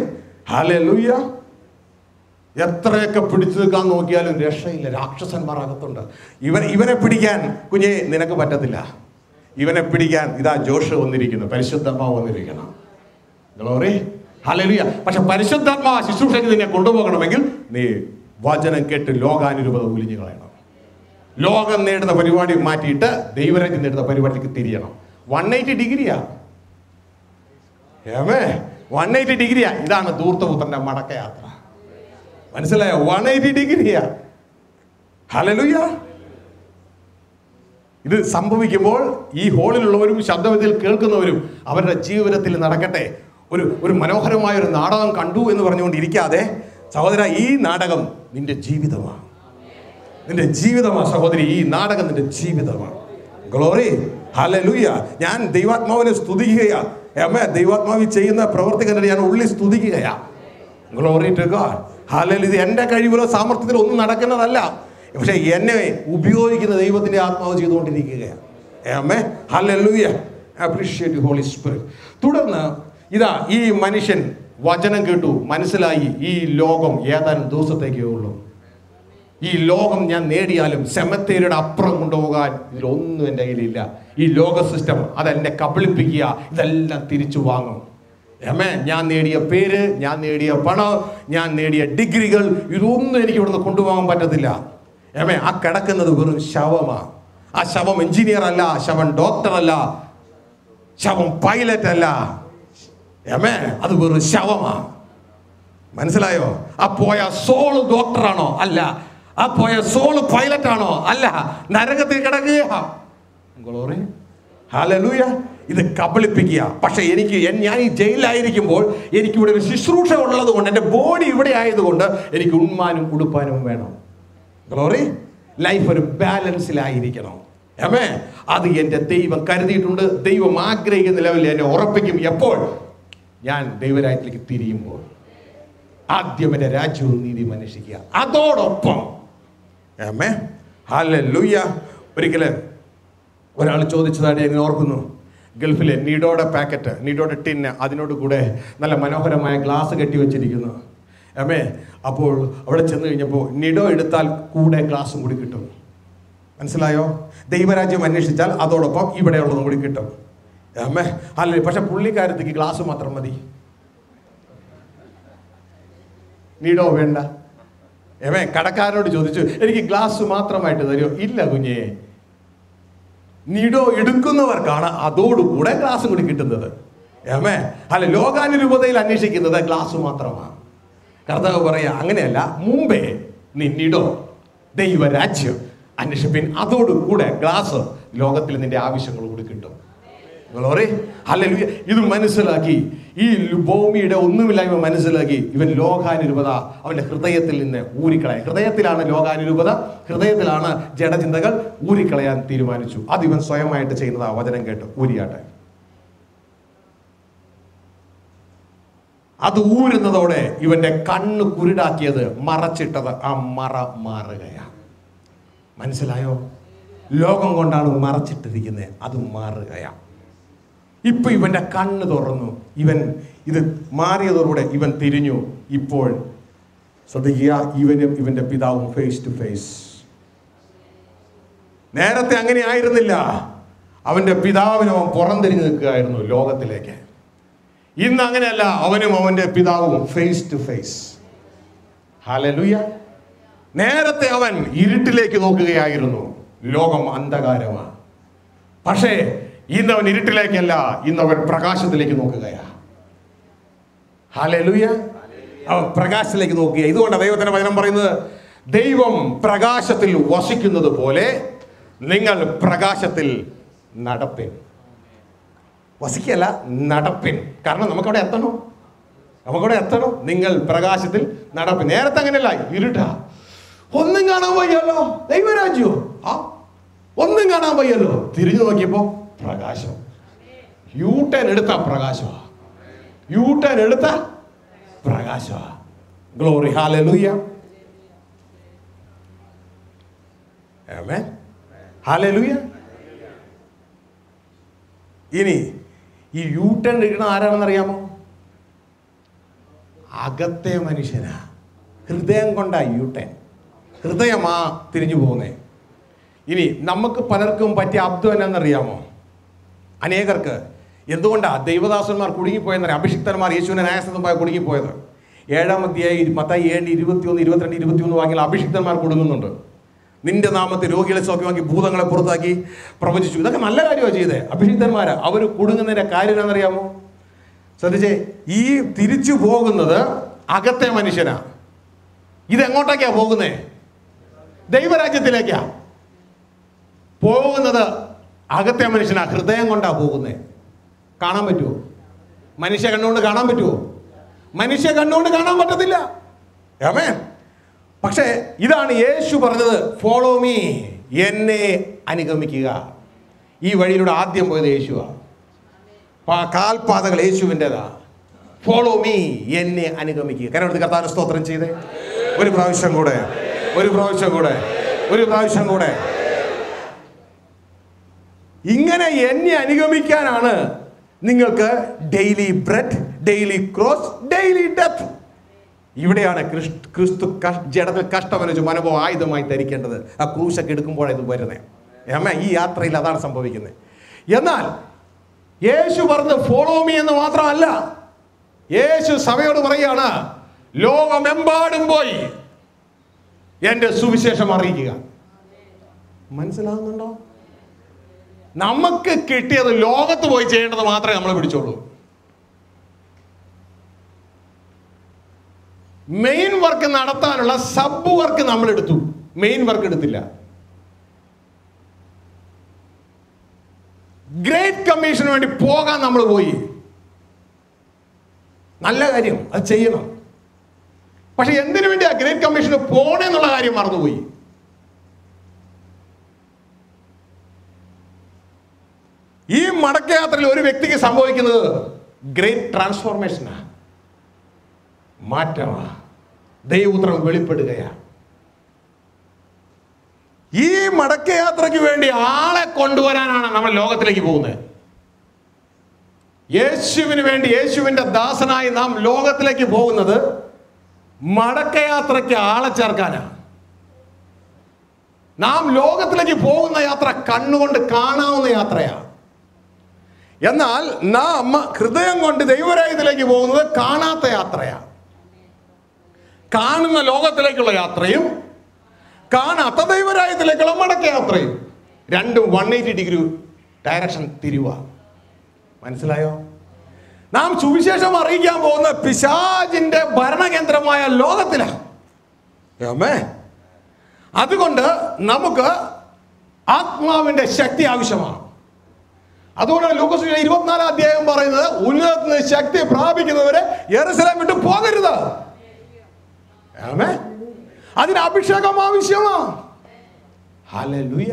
hallelujah. എത്രയൊക്കെ പിടിച്ചു നിൽക്കാൻ നോക്കിയാലും രക്ഷയില്ല. രാക്ഷസന്മാർ അകത്തുണ്ട്. ഇവനെ പിടിക്കാൻ കുഞ്ഞെ നിനക്ക് പറ്റത്തില്ല. ഇവനെ പിടിക്കാൻ ഇതാ ജോഷ് വന്നിരിക്കുന്നു, പരിശുദ്ധാത്മാവ് വന്നിരിക്കണം. Glory, hallelujah. പക്ഷെ പരിശുദ്ധാത്മാവ് ശുശ്രൂഷയ്ക്ക് നിന്നെ കൊണ്ടുപോകണമെങ്കിൽ നീ വചനം കേട്ട് ലോകാനുരൂപത ഉലിഞ്ഞു കളയണം. ലോകം നേടുന്ന പരിപാടി മാറ്റിയിട്ട് ദൈവരാജ്യം നേടുന്ന പരിപാടിക്ക് തിരിയണം. 180 ഡിഗ്രിയാ. 180 ഡിഗ്രിയാ. ഇതാണ് ധൂർത്തപുത്രന്റെ മടക്കയാത്ര. മനസ്സിലായോ? 180 ഡിഗ്രിയാ. ഹല്ലേലൂയ. ഇത് സംഭവിക്കുമ്പോൾ ഈ ഹോളിലുള്ളവരും ശബ്ദത്തിൽ കേൾക്കുന്നവരും അവരുടെ ജീവിതത്തിൽ നടക്കട്ടെ. ഒരു മനോഹരമായ ഒരു നാടകം കണ്ടു എന്ന് പറഞ്ഞുകൊണ്ടിരിക്കാതെ, സഹോദര, ഈ നാടകം നിന്റെ ജീവിതമാണ്. നിന്റെ ജീവിതമാണ് സഹോദരി. ഈ നാടകം നിന്റെ ജീവിതമാണ്. ഗ്ലോറി. ഹല്ലേലൂയ. ഞാൻ ദൈവാത്മാവിനെ സ്തുതിക്കുകയാ. ദൈവാത്മാവിൽ ചെയ്യുന്ന പ്രവർത്തി കണ്ടിട്ട് ഞാൻ ഉള്ളിൽ സ്തുതിക്കുകയാ. Glory to God. ഹല്ലേലൂയ. ഇത് എൻ്റെ കഴിവിലോ സാമർത്ഥ്യത്തിലോ ഒന്നും നടക്കുന്നതല്ല. പക്ഷെ എന്നെ ഉപയോഗിക്കുന്ന ദൈവത്തിന്റെ ആത്മാവ് ചെയ്തുകൊണ്ടിരിക്കുകയാണ്. ഹല്ലേലൂയ. Appreciate holy spirit. തുടർന്ന് ഇതാ ഈ മനുഷ്യൻ വചനം കേട്ടു, മനസ്സിലായി ഈ ലോകം ഏതാനും ദിവസത്തേക്കേ ഉള്ളൂ. ഈ ലോകം ഞാൻ നേടിയാലും സെമത്തേരിയുടെ അപ്പുറം കൊണ്ടുപോകാൻ ഇതിലൊന്നും എൻ്റെ കയ്യിലില്ല. ഈ ലോക സിസ്റ്റം അതെന്നെ കബളിപ്പിക്കുക, ഇതെല്ലാം തിരിച്ചു വാങ്ങും. ഞാൻ നേടിയ പേര്, ഞാൻ നേടിയ പണം, ഞാൻ നേടിയ ഡിഗ്രികൾ, ഇതൊന്നും എനിക്ക് ഇവിടുന്ന് കൊണ്ടുപോകാൻ പറ്റത്തില്ല. ആ കിടക്കുന്നത് വെറും ശവമാണ്. ആ ശവം എഞ്ചിനീയർ അല്ല, ശവം ഡോക്ടർ അല്ല, ശവം പൈലറ്റ് അല്ല. അത് വെറും ശവമാണ്. മനസ്സിലായോ? ആ പോയ സോള് ഡോക്ടറാണോ? അല്ല. ആ പോയ സോള് പൈലറ്റ് ആണോ? അല്ല. നരകത്തിൽ കിടക്കുക. ഹല്ലേലൂയ. ഇത് കബളിപ്പിക്കുക. പക്ഷെ ഞാൻ ഈ ജയിലിലായിരിക്കുമ്പോൾ എനിക്കിവിടെ ഒരു ശുശ്രൂഷ ഉള്ളത് കൊണ്ട്, എൻ്റെ ബോഡി ഇവിടെ ആയതുകൊണ്ട് എനിക്ക് ഉണ്മാനും ഉടുപ്പാനും വേണം. ഗ്ലോറി. ലൈഫ് ഒരു ബാലൻസിലായിരിക്കണം. അത് എൻ്റെ ദൈവം കരുതിയിട്ടുണ്ട്. ദൈവം ആഗ്രഹിക്കുന്ന ലെവലിൽ എന്നെ ഉറപ്പിക്കും. എപ്പോൾ? ഞാൻ ദൈവരാജ്യത്തിലേക്ക് തിരിയുമ്പോൾ. ആദ്യം എൻ്റെ രാജ്യവും നീതിയും അന്വേഷിക്കുക. അതോടൊപ്പം ഹല്ലേലൂയ. ഒരിക്കല് ഒരാൾ ചോദിച്ചതായിട്ട് ഞാൻ ഓർക്കുന്നു. ഗൾഫിലെ നീഡോയുടെ പാക്കറ്റ്, നീഡോയുടെ ടിന്ന്, അതിനോട് കൂടെ നല്ല മനോഹരമായ ഗ്ലാസ് കെട്ടി വെച്ചിരിക്കുന്നു. അപ്പോൾ അവിടെ ചെന്ന് കഴിഞ്ഞപ്പോൾ നിഡോ എടുത്താൽ കൂടെ ഗ്ലാസും കൂടി കിട്ടും. മനസ്സിലായോ? ദൈവരാജ്യം അന്വേഷിച്ചാൽ അതോടൊപ്പം ഇവിടെയുള്ളതും കൂടി കിട്ടും. അല്ലേ? പക്ഷെ പുള്ളിക്കാരത്തേക്ക് ഗ്ലാസ് മാത്രം മതി, നീഡോ വേണ്ട. കടക്കാരനോട് ചോദിച്ചു, എനിക്ക് ഗ്ലാസ് മാത്രമായിട്ട് തരുമോ? ഇല്ല കുഞ്ഞേ, നീഡോ എടുക്കുന്നവർക്കാണ് അതോടുകൂടെ ഗ്ലാസും കൂടി കിട്ടുന്നത്. അല്ല, ലോകാനുരൂപതയിൽ അന്വേഷിക്കുന്നത് ഗ്ലാസ് മാത്രമാണ്. കർത്താവ് പറയാ, അങ്ങനെയല്ല, മുമ്പേ നിന്നിടോ ദൈവരാജ്യം അന്വേഷിപ്പിൻ, അതോടുകൂടെ ഗ്ലാസ് ലോകത്തിൽ നിന്റെ ആവശ്യങ്ങൾ കൂടി കിട്ടും. ഹല്ലേലൂയ. ഇത് മനസ്സിലാക്കി, ഈ ഭൂമിയുടെ ഒന്നുമില്ലായ്മ മനസ്സിലാക്കി ഇവൻ ലോകാനുരൂപത അവന്റെ ഹൃദയത്തിൽ നിന്ന് ഊരിക്കളയാൻ, ഹൃദയത്തിലാണ് ലോകാനുരൂപത, ഹൃദയത്തിലാണ് ജഡചിന്തകൾ, ഊരിക്കളയാൻ തീരുമാനിച്ചു. അത് ഇവൻ സ്വയമായിട്ട് ചെയ്യുന്നതാ. വചനം കേട്ട് ഊരിയാട്ടെ. അത് ഊരുന്നതോടെ ഇവന്റെ കണ്ണ് കുരുടാക്കിയത്, മറച്ചിട്ടത്, ആ മറ മാറുകയാണ്. മനസ്സിലായോ? ലോകം കൊണ്ടാണ് മറച്ചിട്ടിരിക്കുന്നത്, അത് മാറുകയാണ്. ഇപ്പൊ ഇവന്റെ കണ്ണ് തുറന്നു. ഇവൻ ഇത് മാറിയതോടെ ഇവൻ തിരിഞ്ഞു. ഇപ്പോൾ ശ്രദ്ധിക്കുക, ഇവനും ഇവന്റെ പിതാവും ഫേസ് ടു ഫേസ്. നേരത്തെ അങ്ങനെ ആയിരുന്നില്ല. അവന്റെ പിതാവിനും അവൻ പുറംതിരിഞ്ഞു നിൽക്കുകയായിരുന്നു ലോകത്തിലേക്ക്. ഇന്ന് അങ്ങനെയല്ല, അവനും അവന്റെ പിതാവും ഫേസ് ടു ഫേസ്. ഹല്ലേലൂയ. നേരത്തെ അവൻ ഇരുട്ടിലേക്ക് നോക്കുകയായിരുന്നു, ലോകം അന്ധകാരമാണ്. പക്ഷേ ഇന്നവൻ ഇരുട്ടിലേക്കല്ല, ഇന്നവൻ പ്രകാശത്തിലേക്ക് നോക്കുകയാ. ഹല്ലേലൂയ. അവൻ പ്രകാശത്തിലേക്ക് നോക്കുക. ഇതുകൊണ്ട് ദൈവത്തിന്റെ വചനം പറയുന്നത്, ദൈവം പ്രകാശത്തിൽ വസിക്കുന്നത് പോലെ നിങ്ങൾ പ്രകാശത്തിൽ നടപ്പിൻ. വസിക്കല്ല, നടപ്പിൻ. കാരണം നമുക്കവിടെ എത്തണം, നമുക്കവിടെ എത്തണം. നിങ്ങൾ പ്രകാശത്തിൽ നടപ്പിൻ. നേരത്തെ അങ്ങനെയല്ല, ഇരുട്ടാ, ഒന്നും കാണാൻ വയ്യല്ലോ. ദൈവരാജ്യോ ഒന്നും കാണാൻ വയ്യല്ലോ. തിരിഞ്ഞു നോക്കിയപ്പോ പ്രകാശം. യൂട്ടേൺ എടുത്ത പ്രകാശമാ, യൂട്ടേൺ എടുത്ത പ്രകാശമാ. ഗ്ലോറി. ഹല്ലേലൂയ. ആമേൻ. ഹല്ലേലൂയ. ഇനി ഈ യൂട്ടേൺ എടുക്കുന്ന ആരാണെന്ന് അറിയാമോ? അകത്തെ മനുഷ്യനാ. ഹൃദയം കൊണ്ടാ യൂട്ടേൺ. ഹൃദയമാ തിരിഞ്ഞു പോകുന്നേ. ഇനി നമുക്ക് പലർക്കും പറ്റിയ അബ്ദം എന്നാന്നറിയാമോ? അനേകർക്ക് എന്തുകൊണ്ടാ ദൈവദാസന്മാർ കുടുങ്ങിപ്പോയെന്നറിയാം. അഭിഷിക്തന്മാർ യേശുവിനെ ന്യായസ്ഥലമായി കുടുങ്ങിപ്പോയത്. 7-ാം അധ്യായം മത്തായി 7:21, 22, 21 വാങ്ങിയാൽ അഭിഷിക്തന്മാർ കൊടുക്കുന്നുണ്ട്. നിന്റെ നാമത്തിൽ രോഗികളെ സൗഖ്യമാക്കി ഭൂതങ്ങളെ പുറത്താക്കി പ്രവചിച്ചു. ഇതൊക്കെ നല്ല കാര്യമാണ് ചെയ്തേ. അഭിഷിക്തന്മാരാ. അവർ കൊടുക്കുന്നതിന്റെ കാര്യം എന്താണെന്നറിയാമോ? ശ്രദ്ധിച്ചേ, ഈ തിരിച്ചു പോകുന്നത് അകത്തെ മനുഷ്യനാ. ഇതെങ്ങോട്ടേക്കാ പോകുന്നേ? ദൈവരാജ്യത്തിലേക്കാ പോകുന്നത്. അകത്തെ മനുഷ്യനാ, ഹൃദയം കൊണ്ടാ പോകുന്നേ. കാണാൻ പറ്റുമോ? മനുഷ്യ കണ്ണുകൊണ്ട് കാണാൻ പറ്റുമോ? മനുഷ്യ കണ്ണുകൊണ്ട് കാണാൻ പറ്റത്തില്ല. ആമേൻ. പക്ഷേ ഇതാണ് യേശു പറഞ്ഞത്, ഫോളോ മീ, എന്നെ അനുഗമിക്കുക. ഈ വഴിയിലൂടെ ആദ്യം പോയത് യേശുവാ. കാൽപാതകൾ യേശുവിൻ്റെതാ. ഫോളോ മീ, എന്നെ അനുഗമിക്കുക. കരമെടുത്ത് കർത്താവിനെ സ്തോത്രം ചെയ്തേ. ഒരു പ്രാവശ്യം കൂടെ, ഒരു പ്രാവശ്യം കൂടെ, ഒരു പ്രാവശ്യം കൂടെ. ഇങ്ങനെ എന്നെ അനുഗമിക്കാനാണ് നിങ്ങൾക്ക് daily bread, daily cross, daily death. ഇവിടെയാണ് ക്രിസ്തു ജഡത്തിൽ കഷ്ടമനുജ മനോഭാവം ആയുധമായി ധരിക്കേണ്ടത്. ആ ക്രൂശൊക്കെ എടുക്കുമ്പോഴാണ് ഇത് വരുന്നത്. അമ്മ, ഈ യാത്രയിൽ അതാണ് സംഭവിക്കുന്നത്. എന്നാൽ യേശു പറഞ്ഞ് ഫോളോ മീ എന്ന് മാത്രമല്ല, യേശു സഭയോട് പറയുകയാണ്, ലോകമെമ്പാടും പോയി എൻ്റെ സുവിശേഷം അറിയിക്കുക. മനസ്സിലാകുന്നുണ്ടോ? നമുക്ക് കിട്ടിയത് ലോകത്ത് പോയി ചെയ്യേണ്ടത് മാത്രമേ നമ്മൾ പിടിച്ചോളൂ. മെയിൻ വർക്ക് നടത്താനുള്ള സബ് വർക്ക് നമ്മൾ എടുത്തു, മെയിൻ വർക്ക് എടുത്തില്ല. ഗ്രേറ്റ് കമ്മീഷന് വേണ്ടി പോകാൻ നമ്മൾ പോയി. നല്ല കാര്യം, അത് ചെയ്യണം. പക്ഷെ എന്തിനു വേണ്ടി ആ ഗ്രേറ്റ് കമ്മീഷന് പോണെന്നുള്ള കാര്യം മറന്നുപോയി. ഈ മടക്കയാത്രയിൽ ഒരു വ്യക്തിക്ക് സംഭവിക്കുന്നത് ഗ്രേറ്റ് ട്രാൻസ്ഫോർമേഷനാ, മാറ്റമാ, ദൈവപുത്രൻ വെളിപ്പെടുകയാ. ഈ മടക്കയാത്രയ്ക്ക് വേണ്ടി ആളെ കൊണ്ടുവരാനാണ് നമ്മൾ ലോകത്തിലേക്ക് പോകുന്നത്. യേശുവിന് വേണ്ടി, യേശുവിന്റെ ദാസനായി നാം ലോകത്തിലേക്ക് പോകുന്നത് മടക്കയാത്രയ്ക്ക് ആളെ ചേർക്കാനാണ്. നാം ലോകത്തിലേക്ക് പോകുന്ന യാത്ര കണ്ണുകൊണ്ട് കാണാവുന്ന യാത്രയാണ്. എന്നാൽ നാം ഹൃദയം കൊണ്ട് ദൈവരാജ്യത്തിലേക്ക് പോകുന്നത് കാണാത്ത യാത്രയാണ്. കാണുന്ന ലോകത്തിലേക്കുള്ള യാത്രയും കാണാത്ത ദൈവരാജ്യത്തിലേക്കുള്ള മടക്കയാത്രയും രണ്ടും 180 ഡിഗ്രി ഡയറക്ഷൻ തിരിവ. മനസ്സിലായോ? നാം സുവിശേഷം അറിയിക്കാൻ പോകുന്ന പിശാചിന്റെ ഭരണകേന്ദ്രമായ ലോകത്തിലാണ്. അതുകൊണ്ട് നമുക്ക് ആത്മാവിന്റെ ശക്തി ആവശ്യമാണ്. അതുകൊണ്ടാണ് ലൂക്കോസ് 24-ാം അധ്യായം പറയുന്നത്, ഉന്നതത്തിൽ നിന്ന് ശക്തി പ്രാപിക്കുന്നവരെ യെരൂശലേം വിട്ട് പോകരുത്. അതിന് അഭിഷേകം ആവശ്യമാണ്. ഹല്ലേലൂയ.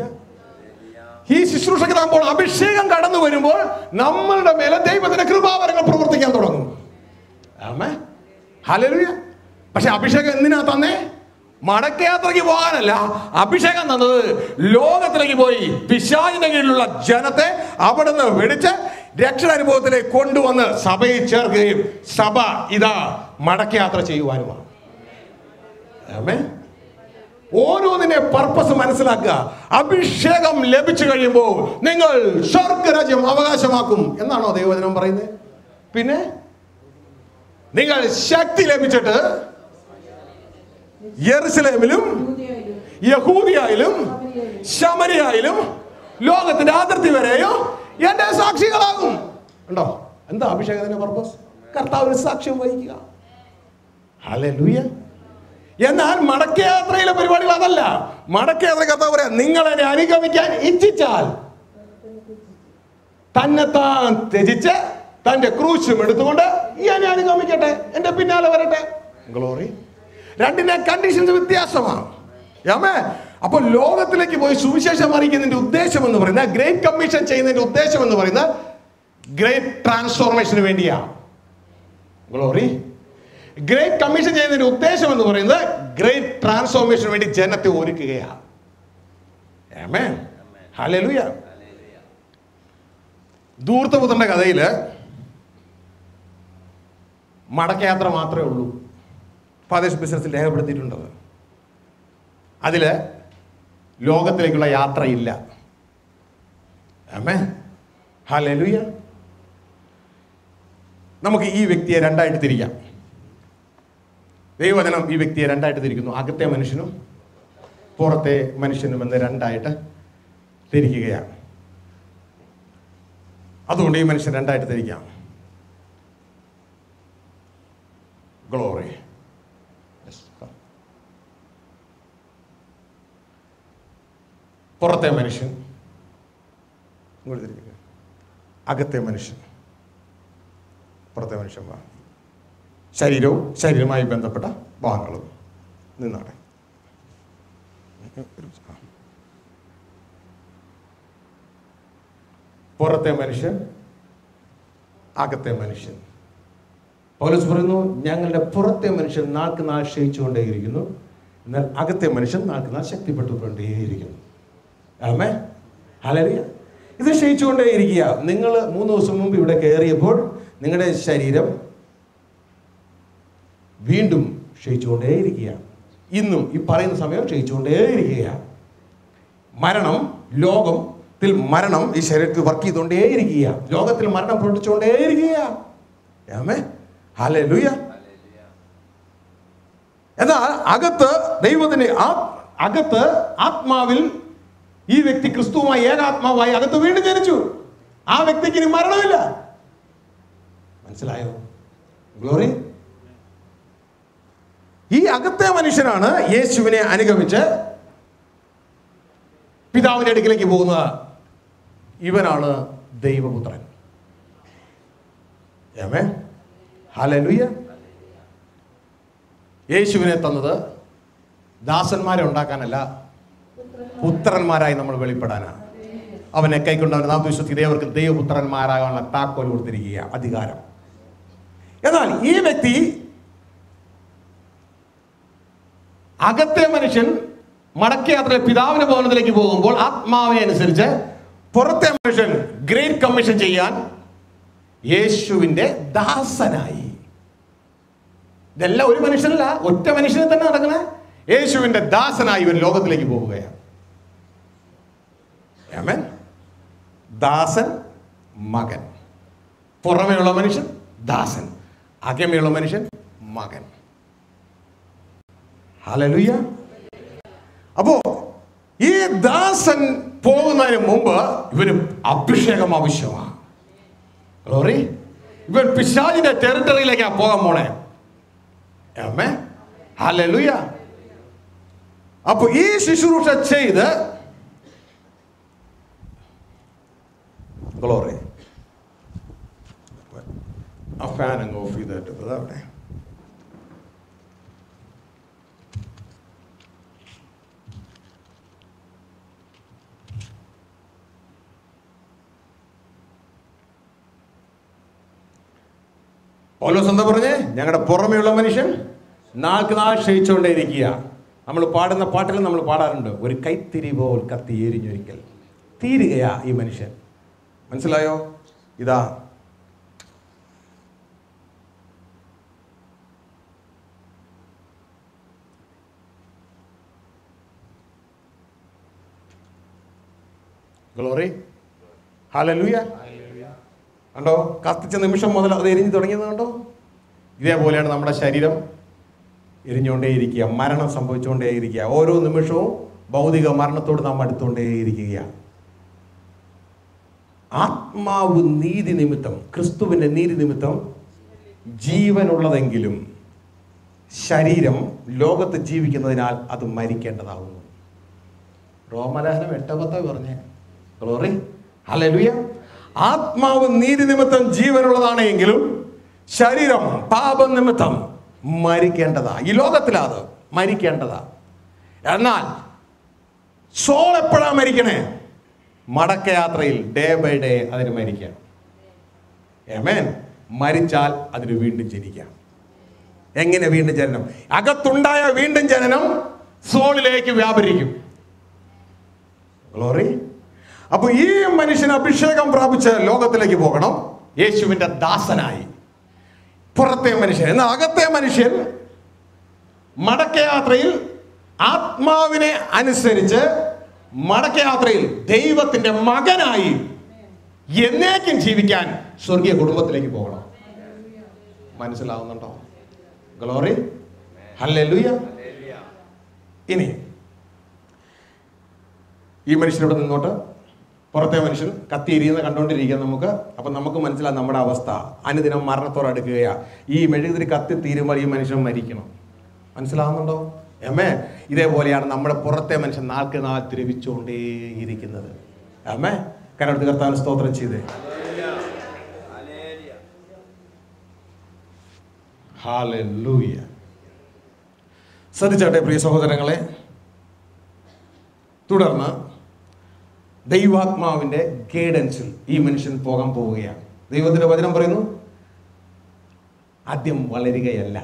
ഈ ശുശ്രൂഷയ്ക്ക് നാം പോകണം. അഭിഷേകം കടന്നു വരുമ്പോൾ നമ്മളുടെ മേലെ ദൈവത്തിന്റെ കൃപാവരങ്ങൾ പ്രവർത്തിക്കാൻ തുടങ്ങും. ഹല്ലേലൂയ. പക്ഷെ അഭിഷേകം എന്തിനാ തന്നെ? മടക്കയാത്രയ്ക്ക് പോകാനല്ല. അഭിഷേകം തന്നത് ലോകത്തിലേക്ക് പോയി പിശാചിന്റെ കീഴിലുള്ള ജനത്തെ അവിടുന്ന് വെടിച്ച് രക്ഷാനുഭവത്തിലേക്ക് കൊണ്ടുവന്ന് സഭയിൽ ചേർക്കുകയും സഭ ഇതാ മടക്കയാത്ര ചെയ്യുവാനുമാണ്. ഓരോന്നിന്റെ പർപ്പസ് മനസ്സിലാക്കുക. അഭിഷേകം ലഭിച്ചു കഴിയുമ്പോൾ നിങ്ങൾ സ്വർഗ്ഗരാജ്യം അവകാശമാക്കും എന്നാണോ ദൈവവചനം പറയുന്നത്? പിന്നെ നിങ്ങൾ ശക്തി ലഭിച്ചിട്ട് യെരൂശലേമിലും യഹൂദിയയിലും ശമരിയയിലും ലോകത്തിന്റെ അതിർത്തി വരെയോ എന്റെ സാക്ഷികളാകും. ഉണ്ടോ? എന്താ അഭിഷേകത്തിന്റെ പർപ്പസ്? കർത്താവിന് സാക്ഷ്യം വഹിക്കുക. ഹല്ലേലൂയ. എന്നാൽ മടക്കയാത്രയിലെ പരിപാടികൾ അതല്ല. മടക്കയാത്ര കർത്താവ് പറയാം, നിങ്ങൾ എന്നെ അനുഗമിക്കാൻ ഇച്ഛിച്ചാൽ തന്നെത്താൻ ത്യജിച്ച് തന്റെ ക്രൂശും എടുത്തുകൊണ്ട് എന്നെ അനുഗമിക്കട്ടെ, എന്റെ പിന്നാലെ വരട്ടെ. ഗ്ലോറി. രണ്ടിന്റെ കണ്ടീഷൻസ് വ്യത്യാസമാണ്. അപ്പൊ ലോകത്തിലേക്ക് പോയി സുവിശേഷം അറിയിക്കുന്നതിന്റെ ഉദ്ദേശം എന്ന് പറയുന്നത്, ഗ്രേറ്റ് കമ്മീഷൻ ചെയ്യുന്നതിന്റെ ഉദ്ദേശം എന്ന് പറയുന്നത് ഗ്രേറ്റ് ട്രാൻസ്ഫോർമേഷന് വേണ്ടിയാണ്. ഗ്ലോറി. ഗ്രേറ്റ് കമ്മീഷൻ ചെയ്യുന്നതിന്റെ ഉദ്ദേശം എന്ന് പറയുന്നത് ഗ്രേറ്റ് ട്രാൻസ്ഫോർമേഷന് വേണ്ടി ജനത്തെ ഒരുക്കുകയാണ്. ആമേൻ. ഹല്ലേലൂയ. ധൂർത്തപുത്രന്റെ കഥയില് മടക്കയാത്ര മാത്രമേ ഉള്ളൂ. ഫാദേഴ്സ് ബിസിനസ്സിൽ രേഖപ്പെടുത്തിയിട്ടുണ്ടത്. അതില് ലോകത്തിലേക്കുള്ള യാത്രയില്ല. ആമേൻ. ഹല്ലേലൂയ. നമുക്ക് ഈ വ്യക്തിയെ രണ്ടായിട്ട് തിരിക്കാം. ദൈവവചനം ഈ വ്യക്തിയെ രണ്ടായിട്ട് തിരിക്കുന്നു. അകത്തെ മനുഷ്യനും പുറത്തെ മനുഷ്യനും എന്ന് രണ്ടായിട്ട് തിരിക്കുകയാണ്. അതുകൊണ്ട് ഈ മനുഷ്യൻ രണ്ടായിട്ട് തിരിക്കാം. ഗ്ലോറി. പുറത്തെ മനുഷ്യൻ, അകത്തെ മനുഷ്യൻ. പുറത്തെ മനുഷ്യൻ ശരീരവും ശരീരവുമായി ബന്ധപ്പെട്ട ഭാഗങ്ങളും നിന്നാണ്. പുറത്തെ മനുഷ്യൻ, അകത്തെ മനുഷ്യൻ. പൗലോസ് പറയുന്നു, ഞങ്ങളുടെ പുറത്തെ മനുഷ്യൻ നാൾക്ക് നാൾ ക്ഷയിച്ചുകൊണ്ടേയിരിക്കുന്നു, എന്നാൽ അകത്തെ മനുഷ്യൻ നാൾക്ക് നാൾ ശക്തിപ്പെട്ടുകൊണ്ടേയിരിക്കുന്നു. ആമേൻ, ഹല്ലേലൂയ. ഇത് ക്ഷയിച്ചുകൊണ്ടേയിരിക്കുക. നിങ്ങൾ 3 ദിവസം മുമ്പ് ഇവിടെ കയറിയപ്പോൾ നിങ്ങളുടെ ശരീരം വീണ്ടും ക്ഷയിച്ചുകൊണ്ടേയിരിക്കുക. ഇന്നും ഈ പറയുന്ന സമയം ക്ഷയിച്ചുകൊണ്ടേയിരിക്കുക. മരണം, ലോകത്തിൽ മരണം ഈ ശരീരത്തിൽ വർക്ക് ചെയ്തുകൊണ്ടേയിരിക്കുക. ലോകത്തിൽ മരണം പ്രവർത്തിച്ചുകൊണ്ടേയിരിക്കുക. ആമേൻ, ഹല്ലേലൂയ. എന്നാൽ അകത്ത് ദൈവത്തിന് അകത്ത് ആത്മാവിൽ ഈ വ്യക്തി ക്രിസ്തുവുമായി ഏകാത്മാവായി അകത്ത് വീണ്ടും ജനിച്ചു. ആ വ്യക്തിക്ക് ഇനി മരണമില്ല. മനസ്സിലായോ? ഗ്ലോറി. ഈ അകത്തെ മനുഷ്യനാണ് യേശുവിനെ അനുഗമിച്ച് പിതാവിന്റെ അടുക്കിലേക്ക് പോകുന്നത്. ഇവനാണ് ദൈവപുത്രൻ. ആമേൻ, ഹല്ലേലൂയ. യേശുവിനെ തന്നത് ദാസന്മാരെ ഉണ്ടാക്കാനല്ല, പുത്രന്മാരായി നമ്മൾ വെളിപ്പെടാനാണ്. അവനെ കൈക്കൊണ്ടവൻ നാം വിശ്വസിക്കുന്ന അവർക്ക് ദൈവപുത്രന്മാരാകാനുള്ള താക്കോൽ കൊടുത്തിരിക്കുക, അധികാരം. എന്നാൽ ഈ വ്യക്തി അകത്തെ മനുഷ്യൻ മടക്കയാത്ര പിതാവിന്റെ ഭവനത്തിലേക്ക് പോകുമ്പോൾ ആത്മാവിനെ അനുസരിച്ച് പുറത്തെ മനുഷ്യൻ ഗ്രേറ്റ് കമ്മീഷൻ ചെയ്യാൻ യേശുവിന്റെ ദാസനായി. ഇതെല്ലാം ഒരു മനുഷ്യനല്ല, ഒറ്റ മനുഷ്യനെ തന്നെ നടക്കണേ. യേശുവിന്റെ ദാസനായി ഇവൻ ലോകത്തിലേക്ക് പോവുകയാണ്. ആമേൻ. ദാസൻ, മകൻ. പുറമേയുള്ള മനുഷ്യൻ ദാസൻ, അകമേയുള്ള മനുഷ്യൻ മകൻ. ഹല്ലേലൂയ. അപ്പോ ഈ ദാസൻ പോകുന്നതിന് മുമ്പ് ഇവന് അഭിഷേകം ആവശ്യമാണ്. ഗ്ലോറി. ഇവൻ പിശാചിന്റെ ടെറിട്ടറിയിലേക്കാണ് പോകാൻ പോണേ. ആമേൻ, ഹല്ലേലൂയ. അപ്പൊ ഈ ശുശ്രൂഷ ചെയ്ത് ഗ്ലോറി ആ ഫാൻ അങ്ങ് ഓഫ് ചെയ്തിട്ട് അവിടെ പൗലോസ് എന്താ പറഞ്ഞേ? ഞങ്ങളുടെ പുറമെയുള്ള മനുഷ്യൻ നാൾക്ക് നാൾ ക്ഷയിച്ചുകൊണ്ടേയിരിക്കുക. നമ്മൾ പാടുന്ന പാട്ടിൽ നമ്മൾ പാടാറുണ്ട്, ഒരു കൈത്തിരി പോൽ കത്തി എരിഞ്ഞൊരിക്കൽ തീരുകയാ ഈ മനുഷ്യൻ. മനസ്സിലായോ? ഇതാ ഗ്ലോറി. ഹല്ലേലൂയ. കണ്ടോ, കത്തിച്ച നിമിഷം മുതൽ അത് എരിഞ്ഞു തുടങ്ങിയത് കണ്ടോ? ഇതേപോലെയാണ് നമ്മുടെ ശരീരം എരിഞ്ഞുകൊണ്ടേയിരിക്കുക, മരണം സംഭവിച്ചുകൊണ്ടേയിരിക്കുക. ഓരോ നിമിഷവും ഭൗതിക മരണത്തോട് നാം അടുത്തുകൊണ്ടേയിരിക്കുകയാണ്. ആത്മാവ് നീതി നിമിത്തം, ക്രിസ്തുവിന്റെ നീതി നിമിത്തം ജീവനുള്ളതെങ്കിലും ശരീരം ലോകത്ത് ജീവിക്കുന്നതിനാൽ അത് മരിക്കേണ്ടതാകുന്നു. റോമലേഖനം 8:10 പറഞ്ഞേ. ഗ്ലോറി. ഹല്ലേലൂയ. ആത്മാവ് നീതി നിമിത്തം ജീവനുള്ളതാണ് എങ്കിലും ശരീരം പാപം നിമിത്തം മരിക്കേണ്ടതാ. ഈ ലോകത്തിലാത് മരിക്കേണ്ടതാ. എന്നാൽ സോൾ എപ്പോഴാ മരിക്കണേ? മടക്കയാത്രയിൽ ഡേ ബൈ ഡേ അതിന് മരിക്കാം. ആമേൻ. മരിച്ചാൽ അതിന് വീണ്ടും ജനിക്കാം. എങ്ങനെ വീണ്ടും ജനനം? അകത്തുണ്ടായ വീണ്ടും ജനനം സോളിലേക്ക് വ്യാപരിക്കും. ഗ്ലോറി. അപ്പൊ ഈ മനുഷ്യൻ അഭിഷേകം പ്രാപിച്ച് ലോകത്തിലേക്ക് പോകണം, യേശുവിന്റെ ദാസനായി. പുറത്തെ മനുഷ്യൻ. എന്നാൽ അകത്തെ മനുഷ്യൻ മടക്കയാത്രയിൽ ആത്മാവിനെ അനുസരിച്ച് മടക്കയാത്രയിൽ ദൈവത്തിന്റെ മകനായി എന്നേക്കും ജീവിക്കാൻ സ്വർഗീയ കുടുംബത്തിലേക്ക് പോകണം. മനസ്സിലാവുന്നുണ്ടോ? ഗ്ലോറി. ഹല്ലേലൂയ. ഇനി ഈ മനുഷ്യനിവിടെ നിന്നോട്ട് പുറത്തെ മനുഷ്യൻ കത്തിയിരിക്കുന്ന കണ്ടുകൊണ്ടിരിക്കുക നമുക്ക്. അപ്പം നമുക്ക് മനസ്സിലാകും നമ്മുടെ അവസ്ഥ അനുദിനം മരണത്തോടടുക്കുകയാ. ഈ മെഴുകുതിരി കത്തി തീരുമ്പോൾ ഈ മനുഷ്യൻ മരിക്കണം. മനസ്സിലാവുന്നുണ്ടോ? അമ്മേ, ഇതേപോലെയാണ് നമ്മുടെ പുറത്തെ മനുഷ്യൻ നാൾക്ക് നാൾ ദ്രവിച്ചുകൊണ്ടേയിരിക്കുന്നത്. അമ്മേ, കരടുത്ത് കർത്താവിന് സ്തോത്രം ചെയ്തേ. ഹല്ലേലൂയ. ശ്രദ്ധിച്ചാട്ടെ പ്രിയ സഹോദരങ്ങളെ. തുടർന്ന് ദൈവാത്മാവിന്റെ ഗൈഡൻസിൽ ഈ മനുഷ്യൻ പോകാൻ പോവുകയാണ്. ദൈവത്തിന്റെ വചനം പറയുന്നു, ആദ്യം വളരുകയല്ല,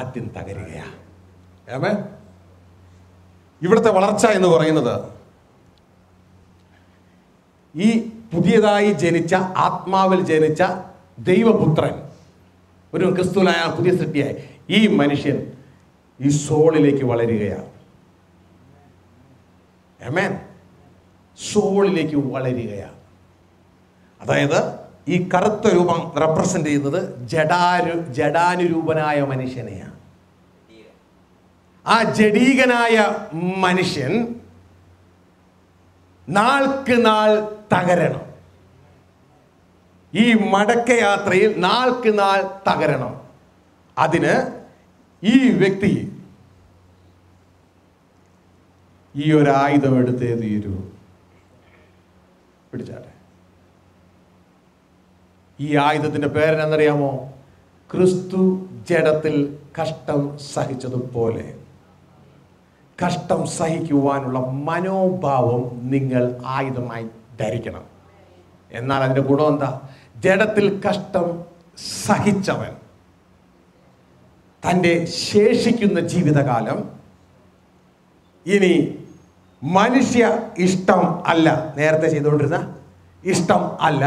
ആദ്യം തകരുകയാണ്. ആമേൻ. ഇവിടുത്തെ വളർച്ച എന്ന് പറയുന്നത് ഈ പുതിയതായി ജനിച്ച, ആത്മാവിൽ ജനിച്ച ദൈവപുത്രൻ, ഒരു ക്രിസ്തുവിനായ പുതിയ സൃഷ്ടിയായി ഈ മനുഷ്യൻ ഈ സോളിലേക്ക് വളരുകയാണ്. ആമേൻ. സോളിലേക്ക് വളരുകയാണ്. അതായത് ഈ കറുത്ത രൂപം റെപ്രസെന്റ് ചെയ്യുന്നത് ജഡാനുരൂപനായ മനുഷ്യനെയാണ്. ആ ജഡീകനായ മനുഷ്യൻ നാൾക്ക് നാൾ തകരണം. ഈ മടക്കയാത്രയിൽ നാൾക്ക് നാൾ തകരണം. അതിന് ഈ വ്യക്തി ഈ ഒരു ആയുധം എടുത്തേ തീരൂ. പിടിച്ചാട്ടെ. ഈ ആയുധത്തിന്റെ പേരെന്നറിയാമോ? ക്രിസ്തു ജഡത്തിൽ കഷ്ടം സഹിച്ചതുപോലെ കഷ്ടം സഹിക്കുവാനുള്ള മനോഭാവം നിങ്ങൾ ആയുധമായി ധരിക്കണം. എന്നാൽ അതിന്റെ ഗുണം എന്താ? ജഡത്തിൽ കഷ്ടം സഹിച്ചവൻ തൻ്റെ ശേഷിക്കുന്ന ജീവിതകാലം ഇനി മനുഷ്യ ഇഷ്ടം അല്ല, നേരത്തെ ചെയ്തുകൊണ്ടിരുന്ന ഇഷ്ടം അല്ല,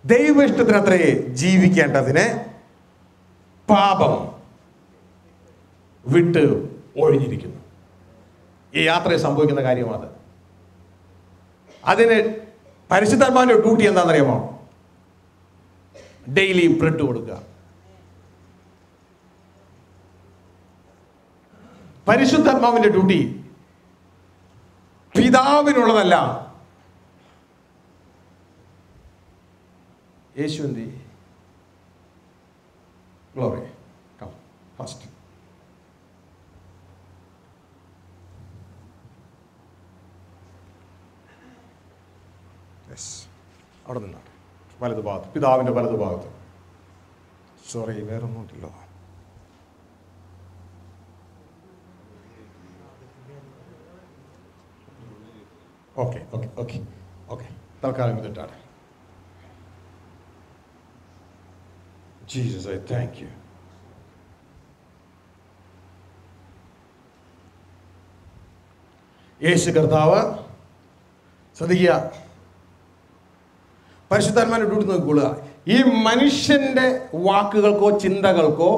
ദൈവ ഇഷ്ടത്തിനത്രേ ജീവിക്കേണ്ടതിന് പാപം വിട്ട് ഒഴിഞ്ഞിരിക്കുന്നു. ഈ യാത്രയിൽ സംഭവിക്കുന്ന കാര്യമാണ്. അതിന് പരിശുദ്ധാത്മാവിന്റെ ഡ്യൂട്ടി എന്താണെന്നറിയാമോ? ഡെയിലി ബ്രെഡ് കൊടുക്കുക. പരിശുദ്ധാത്മാവിന്റെ ഡ്യൂട്ടി പിതാവിനുള്ളതല്ല, യേശുവിന്റെ. Glory come first. അവിടെ നിന്നാണ് വലതു ഭാഗത്ത്, പിതാവിന്റെ വലതു ഭാഗത്ത്. സോറി, വേറൊന്നുമില്ലല്ലോ. ഓക്കെ ഓക്കെ ഓക്കെ ഓക്കെ തൽക്കാലം ഇതിട്ടാണ്. Jesus, I thank you. യേശു കർത്താവ്, ശ്രദ്ധിക്കുക, പരിശുദ്ധാത്മാവിന്റെ ഡ്യൂട്ടി നോക്കിക്കൊള്ളുക. ഈ മനുഷ്യന്റെ വാക്കുകൾക്കോ ചിന്തകൾക്കോ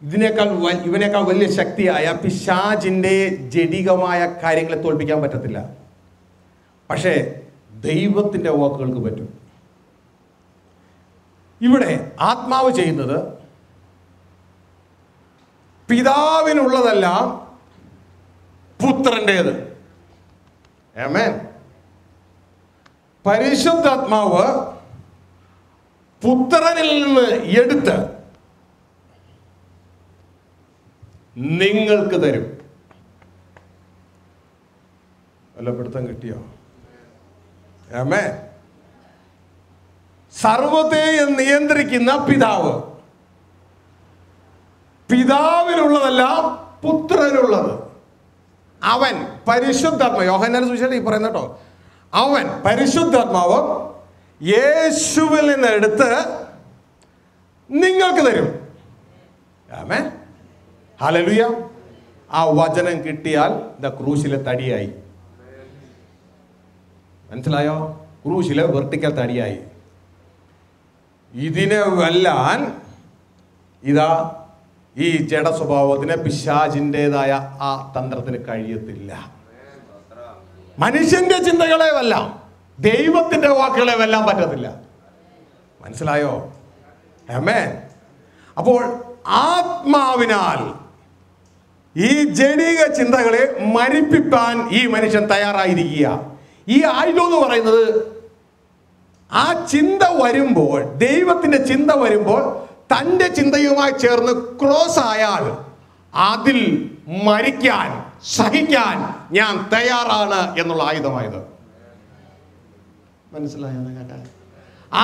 ഇവനേക്കാൾ വലിയ ശക്തിയായ പിശാചിന്റെ ജഡികമായ കാര്യങ്ങളെ തോൽപ്പിക്കാൻ പറ്റത്തില്ല. പക്ഷേ ദൈവത്തിന്റെ വാക്കുകൾക്ക് പറ്റും. ഇവിടെ ആത്മാവ് ചെയ്യുന്നത് പിതാവിനുള്ളതെല്ലാം പുത്രൻ്റേത്. ആമേൻ. പരിശുദ്ധാത്മാവ് പുത്രനിൽ നിന്ന് എടുത്ത് നിങ്ങൾക്ക് തരും. വല്ല പിടുത്തം കിട്ടിയോ? ആമേൻ. സർവ്വത്തെയും നിയന്ത്രിക്കുന്ന പിതാവ്, പിതാവിനുള്ളതെല്ലാം പുത്രനുള്ളത്. അവൻ പരിശുദ്ധാത്മാവ്, യോഹന്നാന്റെ സുവിശേഷം ഈ പറയുന്ന കേട്ടോ, അവൻ പരിശുദ്ധാത്മാവ് യേശുവിൽ നിന്ന് എടുത്ത് നിങ്ങൾക്ക് തരും. ആമേൻ. ഹല്ലേലൂയ. ആ വചനം കിട്ടിയാൽ ക്രൂശിലെ തടിയായി. മനസ്സിലായോ? ക്രൂശിലെ വെർട്ടിക്കൽ തടിയായി. ഇതിനെ വെല്ലാൻ ഇതാ ഈ ജഡ സ്വഭാവത്തിന്, പിശാചിൻ്റെതായ ആ തന്ത്രത്തിന് കഴിയത്തില്ല. മനുഷ്യന്റെ ചിന്തകളെ വെല്ലാം, ദൈവത്തിന്റെ വാക്കുകളെ വെല്ലാൻ പറ്റത്തില്ല. മനസ്സിലായോ? ആമേൻ. അപ്പോൾ ആത്മാവിനാൽ ഈ ജഡിക ചിന്തകളെ മരിപ്പിക്കാൻ ഈ മനുഷ്യൻ തയ്യാറായിരിക്കുക. ഈ ആയുധം എന്ന് പറയുന്നത് ആ ചിന്ത വരുമ്പോൾ, ദൈവത്തിന്റെ ചിന്ത വരുമ്പോൾ തൻ്റെ ചിന്തയുമായി ചേർന്ന് ക്രോസ് ആയാൽ അതിൽ മരിക്കാൻ, സഹിക്കാൻ ഞാൻ തയ്യാറാണ് എന്നുള്ള ആയുധമായത്. മനസ്സിലായോ?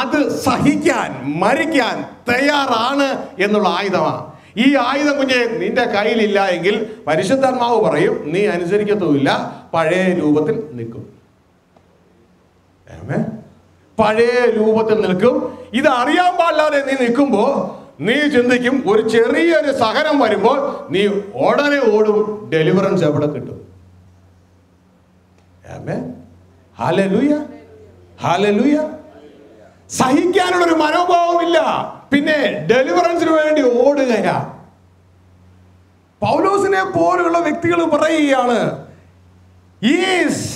അത് സഹിക്കാൻ, മരിക്കാൻ തയ്യാറാണ് എന്നുള്ള ആയുധമാണ്. ഈ ആയുധം കുഞ്ഞെ നിന്റെ കയ്യിലില്ല എങ്കിൽ പരിശുദ്ധാത്മാവ് പറയും നീ അനുസരിക്കത്തുമില്ല, പഴയ രൂപത്തിൽ നിൽക്കും. പഴയ രൂപത്തിൽ നിൽക്കും. ഇത് അറിയാൻ പാടില്ലാതെ നീ നിൽക്കുമ്പോ നീ ചിന്തിക്കും, ഒരു ചെറിയൊരു സഹനം വരുമ്പോൾ നീ ഉടനെ ഓടും, ഡെലിവറൻസ് എവിടെ കിട്ടും? Hallelujah, hallelujah. സഹിക്കാനുള്ളൊരു മനോഭാവമില്ല, പിന്നെ ഡെലിവറൻസിന് വേണ്ടി ഓടുകയാ. പൗലോസിനെ പോലുള്ള വ്യക്തികൾ പറയുകയാണ്, ഈ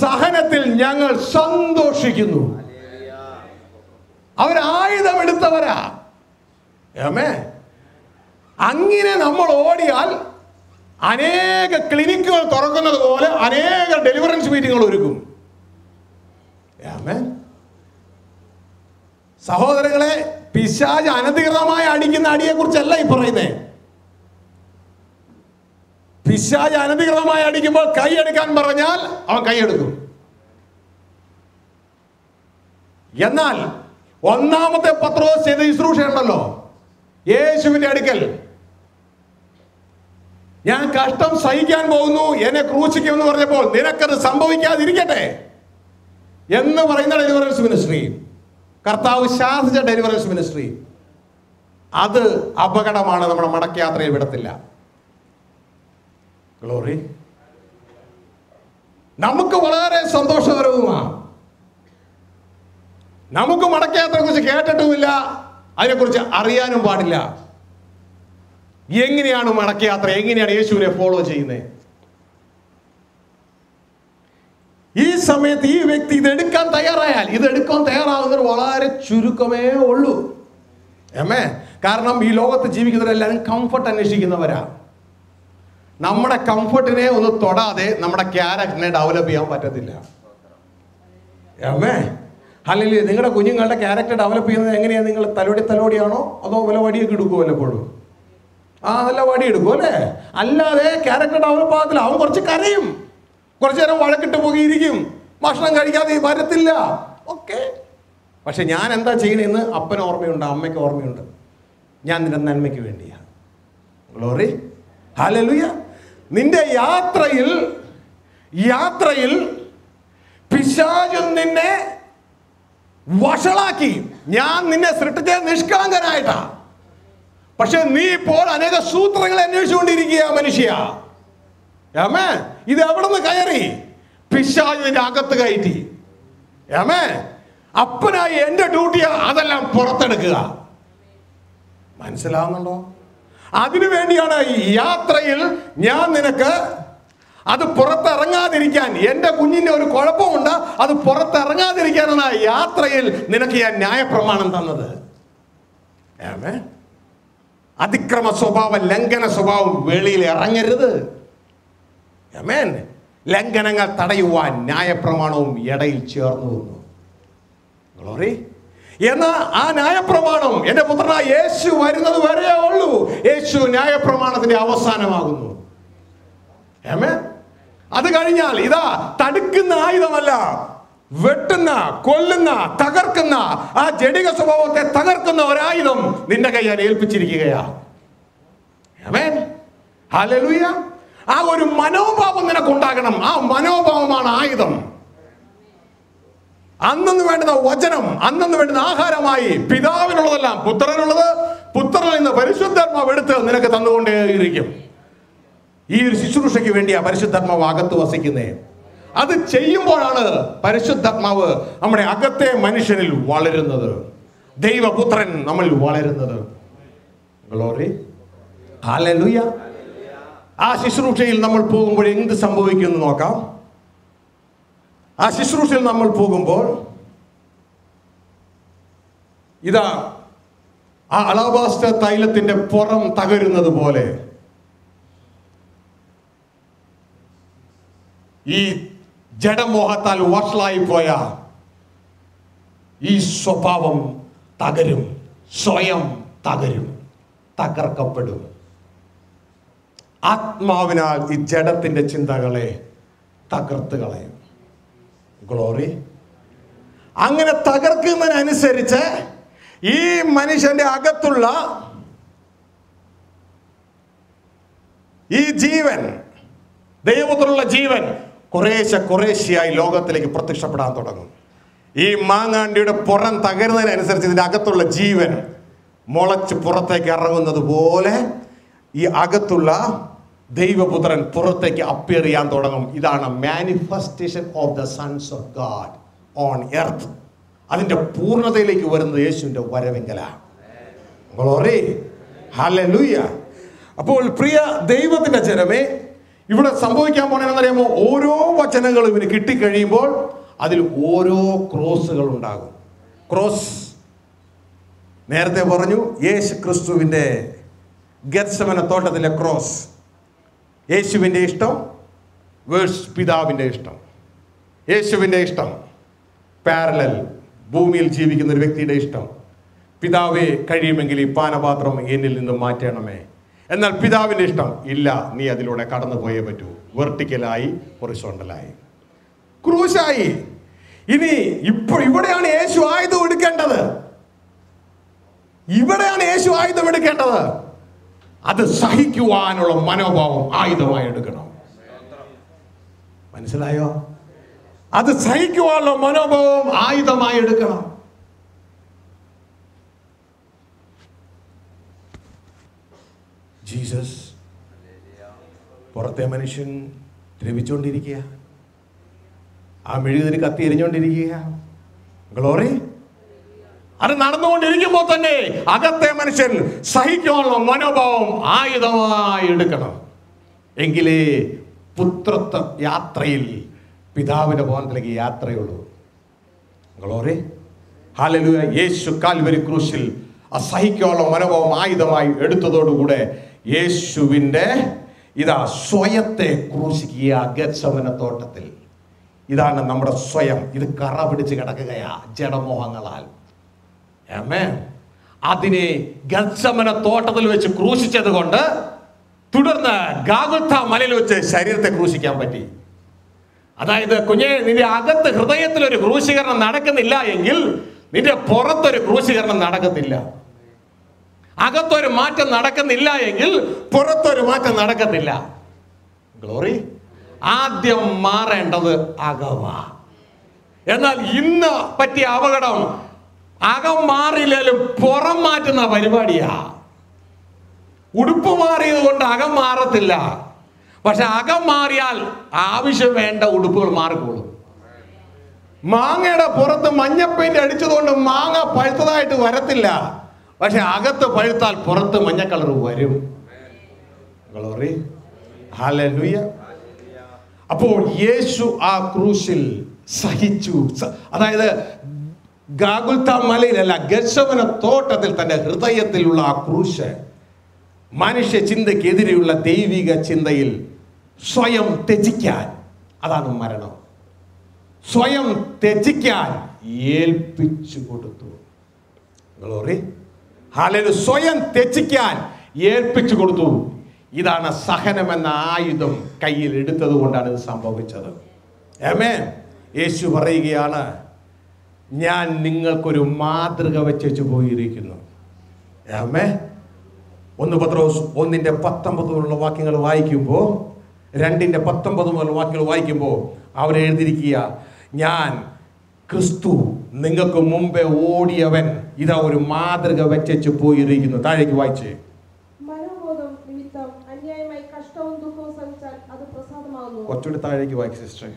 സഹനത്തിൽ ഞങ്ങൾ സന്തോഷിക്കുന്നു. അവരായുധമെടുത്തവരാ. അങ്ങനെ നമ്മൾ ഓടിയാൽ അനേക ക്ലിനിക്കുകൾ തുറക്കുന്നത് പോലെ അനേക ഡെലിവറൻസ് മീറ്റിങ്ങുകൾ ഒരുക്കും. സഹോദരങ്ങളെ, പിശാച് അനധികൃതമായി അടിക്കുന്ന അടിയെ കുറിച്ചല്ല ഈ പറയുന്നേ. പിശാച് അനധികൃതമായി അടിക്കുമ്പോൾ കൈയെടുക്കാൻ പറഞ്ഞാൽ അവൻ കൈയെടുക്കും. എന്നാൽ ഒന്നാമത്തെ പത്രോസ് ചെയ്ത ശുശ്രൂഷ ഉണ്ടല്ലോ, യേശുവിന്റെ അടുക്കൽ ഞാൻ കഷ്ടം സഹിക്കാൻ പോകുന്നു, എന്നെ ക്രൂശിക്കുമെന്ന് പറഞ്ഞപ്പോൾ നിനക്കത് സംഭവിക്കാതിരിക്കട്ടെ എന്ന് പറയുന്ന ഡെലിവറൻസ് മിനിസ്ട്രി, കർത്താവ് ശാസിച്ച ഡെലിവറൻസ് മിനിസ്ട്രി, അത് അപകടമാണ്. നമ്മുടെ മടക്കയാത്രയെ വിടത്തില്ല. ഗ്ലോറി. നമുക്ക് വളരെ സന്തോഷകരവുമാണ്. നമുക്ക് മടക്കയാത്രയെ കുറിച്ച് കേട്ടിട്ടുമില്ല, അതിനെക്കുറിച്ച് അറിയാനും പാടില്ല. എങ്ങനെയാണ് മടക്കയാത്ര, എങ്ങനെയാണ് യേശുവിനെ ഫോളോ ചെയ്യുന്നത്? ഈ സമയത്ത് ഈ വ്യക്തി ഇതെടുക്കാൻ തയ്യാറായാൽ, ഇതെടുക്കാൻ തയ്യാറാകുന്നത് വളരെ ചുരുക്കമേ ഉള്ളൂ. കാരണം ഈ ലോകത്ത് ജീവിക്കുന്നവരെല്ലാവരും കംഫർട്ട് അന്വേഷിക്കുന്നവരാ. നമ്മുടെ കംഫർട്ടിനെ ഒന്ന് തൊടാതെ നമ്മുടെ ക്യാരക്ടറിനെ ഡെവലപ്പ് ചെയ്യാൻ പറ്റത്തില്ല. അല്ലെങ്കിൽ നിങ്ങളുടെ കുഞ്ഞുങ്ങളുടെ ക്യാരക്ടർ ഡെവലപ്പ് ചെയ്യുന്നത് എങ്ങനെയാണ്? നിങ്ങൾ തലോടിയാണോ അതോ വല്ല വടിയൊക്കെ എടുക്കുമോ? വല്ലപ്പോഴും നല്ല വടി എടുക്കും അല്ലേ? അല്ലാതെ ക്യാരക്ടർ ഡെവലപ്പ് ആകത്തില്ല. അവൻ കുറച്ച് കരയും, കുറച്ചു നേരം വഴക്കിട്ട് പോകിയിരിക്കും, ഭക്ഷണം കഴിക്കാതെ വരത്തില്ല. ഓക്കെ, പക്ഷെ ഞാൻ എന്താ ചെയ്യണമെന്ന് അപ്പന് ഓർമ്മയുണ്ട്, അമ്മയ്ക്ക് ഓർമ്മയുണ്ട്. ഞാൻ നിന്റെ നന്മയ്ക്ക് വേണ്ടിയാ. Glory, hallelujah. നിന്റെ യാത്രയിൽ പിശാചു നിന്നെ വഷളാക്കി. ഞാൻ നിന്നെ സൃഷ്ടിച്ച നിഷ്കളങ്കനായിട്ടാ, പക്ഷെ നീ ഇപ്പോൾ അനേക സൂത്രങ്ങളെ അന്വേഷിച്ചുകൊണ്ടിരിക്കുക മനുഷ്യ. ഇത് എവിടെ നിന്ന് കയറി? പിശാച് നിന്റെ അകത്ത് കയറ്റി. അപ്പനായി എന്റെ ഡ്യൂട്ടിയാ അതെല്ലാം പുറത്തെടുക്കുക. മനസ്സിലാവുന്നുണ്ടോ? അതിനു വേണ്ടിയാണ് ഈ യാത്രയിൽ ഞാൻ നിനക്ക് അത് പുറത്തിറങ്ങാതിരിക്കാൻ, എൻ്റെ കുഞ്ഞിൻ്റെ ഒരു കുഴപ്പമുണ്ട്, അത് പുറത്തിറങ്ങാതിരിക്കാനാണ് യാത്രയിൽ നിനക്ക് ഞാൻ ന്യായപ്രമാണം തന്നത്. അതിക്രമ സ്വഭാവം, ലംഘന സ്വഭാവം വെളിയിൽ ഇറങ്ങരുത്. ലംഘനങ്ങൾ തടയുവാൻ ന്യായപ്രമാണവും ഇടയിൽ ചേർന്നു വന്നു. ഗ്ലോറി. എന്നാ ആ ന്യായപ്രമാണം എൻ്റെ പുത്രനായ യേശു വരുന്നത് വരെ ഉള്ളൂ. യേശു ന്യായപ്രമാണത്തിന്റെ അവസാനമാകുന്നു. അത് കഴിഞ്ഞാൽ ഇതാ തടുക്കുന്ന ആയുധമല്ല, വെട്ടുന്ന, കൊല്ലുന്ന, തകർക്കുന്ന, ആ ജഡിക സ്വഭാവത്തെ തകർക്കുന്ന ഒരായുധം നിന്റെ കയ്യാൽ ഏൽപ്പിച്ചിരിക്കുകയാ. ഹല്ലേലൂയ. ആ ഒരു മനോഭാവം നിനക്കുണ്ടാകണം. ആ മനോഭാവമാണ് ആയുധം. അന്നു വേണ്ടുന്ന വചനം, അന്നു വേണ്ടുന്ന ആഹാരമായി പിതാവിനുള്ളതെല്ലാം പുത്രനുള്ളത്, പുത്രനിൽ നിന്ന് പരിശുദ്ധാത്മാവ് എടുത്ത് നിനക്ക് തന്നുകൊണ്ടേയിരിക്കും. ഈ ഒരു ശുശ്രൂഷയ്ക്ക് വേണ്ടിയാ പരിശുദ്ധാത്മാവ് അകത്ത് വസിക്കുന്നേ. അത് ചെയ്യുമ്പോഴാണ് പരിശുദ്ധാത്മാവ് നമ്മുടെ അകത്തെ മനുഷ്യനിൽ വളരുന്നത്, ദൈവപുത്രൻ നമ്മളിൽ വളരുന്നത്. Glory, hallelujah. ആ ശുശ്രൂഷയിൽ നമ്മൾ പോകുമ്പോൾ എന്ത് സംഭവിക്കുമെന്ന് നോക്കാം. ആ ശുശ്രൂഷയിൽ നമ്മൾ പോകുമ്പോൾ ഇതാ ആ അലാബാസ്റ്റർ തൈലത്തിന്റെ പുറം തകരുന്നത് പോലെ ഈ ജഡമോഹത്താൽ വഷളായി പോയ ഈ സ്വഭാവം തകരും, സ്വയം തകരും, തകർക്കപ്പെടും. ആത്മാവിനാൽ ഈ ജഡത്തിന്റെ ചിന്തകളെ തകർത്ത് കളയും. ഗ്ലോറി. അങ്ങനെ തകർക്കുന്നതിനനുസരിച്ച് ഈ മനുഷ്യന്റെ അകത്തുള്ള ഈ ജീവൻ, ദൈവത്തിലുള്ള ജീവൻ കുറേശ്ശെയായി ലോകത്തിലേക്ക് പ്രത്യക്ഷപ്പെടാൻ തുടങ്ങും. ഈ മാങ്ങാണ്ടിയുടെ പുറം തകരുന്നതിനനുസരിച്ച് ഇതിന്റെ അകത്തുള്ള ജീവൻ മുളച്ച് പുറത്തേക്ക് ഇറങ്ങുന്നത് പോലെ ഈ അകത്തുള്ള ദൈവപുത്രൻ പുറത്തേക്ക് അപ്പിയർ ചെയ്യാൻ തുടങ്ങും. ഇതാണ് manifestation of the sons of God on earth. അതിന്റെ പൂർണ്ണതയിലേക്ക് വരുന്നത് യേശുവിന്റെ വരവെങ്കലാണ്. ഗ്ലോറി. ഹല്ലേലൂയ. അപ്പോൾ പ്രിയ ദൈവത്തിന്റെ ജനമേ, ഇവിടെ സംഭവിക്കാൻ പോണെന്നറിയാമോ? ഓരോ വചനങ്ങളും ഇവന് കിട്ടിക്കഴിയുമ്പോൾ അതിൽ ഓരോ ക്രോസുകൾ ഉണ്ടാകും. ക്രോസ് നേരത്തെ പറഞ്ഞു, യേശു ക്രിസ്തുവിന്റെ ഗെത്സമന തോട്ടത്തിലെ ക്രോസ്. യേശുവിൻ്റെ ഇഷ്ടം വേഴ്സ് പിതാവിൻ്റെ ഇഷ്ടം. യേശുവിൻ്റെ ഇഷ്ടം പാരലൽ, ഭൂമിയിൽ ജീവിക്കുന്ന ഒരു വ്യക്തിയുടെ ഇഷ്ടം. പിതാവേ, കഴിയുമെങ്കിൽ ഈ പാനപാത്രം എന്നിൽ നിന്ന് മാറ്റണമേ. എന്നാൽ പിതാവിൻ്റെ ഇഷ്ടം ഇല്ല, നീ അതിലൂടെ കടന്നു പോയേ പറ്റൂ. വെർട്ടിക്കലായി, ഹൊറിസോണ്ടലായി, ക്രൂശായി. ഇനി ഇവിടെയാണ് യേശു ആയുധം എടുക്കേണ്ടത്. ഇവിടെയാണ് യേശു ആയുധം എടുക്കേണ്ടത്. അത് സഹിക്കുവാനുള്ള മനോഭാവം ആയുധമായി എടുക്കണം. മനസ്സിലായോ? അത് സഹിക്കുവാനുള്ള മനോഭാവം ആയുധമായി എടുക്കണം. ജീസസ് പുറത്തെ മനുഷ്യൻ ദ്രവിച്ചുകൊണ്ടിരിക്കുക, ആ മെഴുകുതിരി കത്തി എരിഞ്ഞുകൊണ്ടിരിക്കുക. ഗ്ലോറി. അത് നടന്നുകൊണ്ടിരിക്കുമ്പോൾ തന്നെ അകത്തെ മനുഷ്യൻ സഹിക്കാനുള്ള മനോഭാവം ആയുധമായി എടുക്കണം. എങ്കിലേ പുത്രത്വ യാത്രയിൽ പിതാവിന്റെ ഭവനത്തിലേക്ക് യാത്രയുള്ളൂ. ഗ്ലോറി. ഹല്ലേലൂയ. യേശു കാൽവരി ക്രൂശിൽ അസഹിക്കാനുള്ള മനോഭാവം ആയുധമായി എടുത്തതോടുകൂടെ യേശുവിൻ്റെ സ്വയത്തെ ക്രൂശിക്കുക. ഗെത്സമന തോട്ടത്തിൽ ഇതാണ് നമ്മുടെ സ്വയം. ഇത് കറ പിടിച്ച് കിടക്കുകയാ ജഡമോഹങ്ങളാൽ. ആമേൻ. അതിനെ ഗെത്സമന തോട്ടത്തിൽ വെച്ച് ക്രൂശിച്ചത് കൊണ്ട് തുടർന്ന് ഗാഗുൽത്ത മലയിൽ വെച്ച് ശരീരത്തെ ക്രൂശിക്കാൻ പറ്റി. അതായത് കുഞ്ഞെ, നിന്റെ അകത്ത് ഹൃദയത്തിലൊരു ക്രൂശീകരണം നടക്കുന്നില്ല എങ്കിൽ നിന്റെ പുറത്തൊരു ക്രൂശീകരണം നടക്കത്തില്ല. അകത്തൊരു മാറ്റം നടക്കുന്നില്ല എങ്കിൽ പുറത്തൊരു മാറ്റം നടക്കത്തില്ല. ഗ്ലോറി. ആദ്യം മാറേണ്ടത് അകമാ. എന്നാൽ ഇന്ന് പറ്റിയ അപകടം, അകം മാറിയില്ലേലും പുറം മാറ്റുന്ന പരിപാടിയാ. ഉടുപ്പ് മാറിയത് കൊണ്ട് അകം മാറത്തില്ല. പക്ഷെ അകം മാറിയാൽ ആവശ്യം വേണ്ട ഉടുപ്പുകൾ മാറിക്കോളും. മാങ്ങയുടെ പുറത്ത് മഞ്ഞപ്പെയിന്റ് അടിച്ചതുകൊണ്ട് മാങ്ങ പഴുത്തതായിട്ട് വരത്തില്ല. പക്ഷെ അകത്ത് പഴുത്താൽ പുറത്ത് മഞ്ഞ കളർ വരും. ഗ്ലോറി. ഹല്ലേലൂയ. അപ്പോൾ യേശു ആ ക്രൂശിൽ സഹിച്ചു. അതായത് ഗാഗുൽത്ത മലയിലല്ല, ഗെത്സമന തോട്ടത്തിൽ തന്റെ ഹൃദയത്തിലുള്ള ആ ക്രൂശ് മനുഷ്യ ചിന്തയ്ക്കെതിരെയുള്ള ദൈവിക ചിന്തയിൽ സ്വയം ത്യജിക്കാൻ, അതാണ് മരണം. സ്വയം ത്യജിക്കാൻ ഏൽപ്പിച്ചു കൊടുത്തു. ഗ്ലോറി. ഹല്ലേലൂയ. സ്വയം ത്യജിക്കാൻ ഏൽപ്പിച്ചു കൊടുത്തു. ഇതാണ് സഹനമെന്ന ആയുധം കയ്യിൽ എടുത്തത് കൊണ്ടാണ് ഇത് സംഭവിച്ചത്. ആമേൻ. യേശു പറയുകയാണ്, ഞാൻ നിങ്ങൾക്കൊരു മാതൃക വെച്ചു പോയിരിക്കുന്നു. ആമേൻ. 1 പത്രോസ് 1:19 മുതലുള്ള വാക്യങ്ങൾ വായിക്കുമ്പോൾ, 2:19 മുതലുള്ള വാക്യങ്ങൾ വായിക്കുമ്പോൾ അവിടെ എഴുതിയിരിക്കുക, ഞാൻ ക്രിസ്തു നിങ്ങൾക്ക് മുമ്പേ ഓടിയവൻ ഇതാ ഒരു മാതൃക വെച്ചു പോയിരിക്കുന്നു. താഴേക്ക് വായിച്ചേ. കുറച്ചുകൂടി താഴേക്ക് വായിച്ചു സിസ്റ്റർ.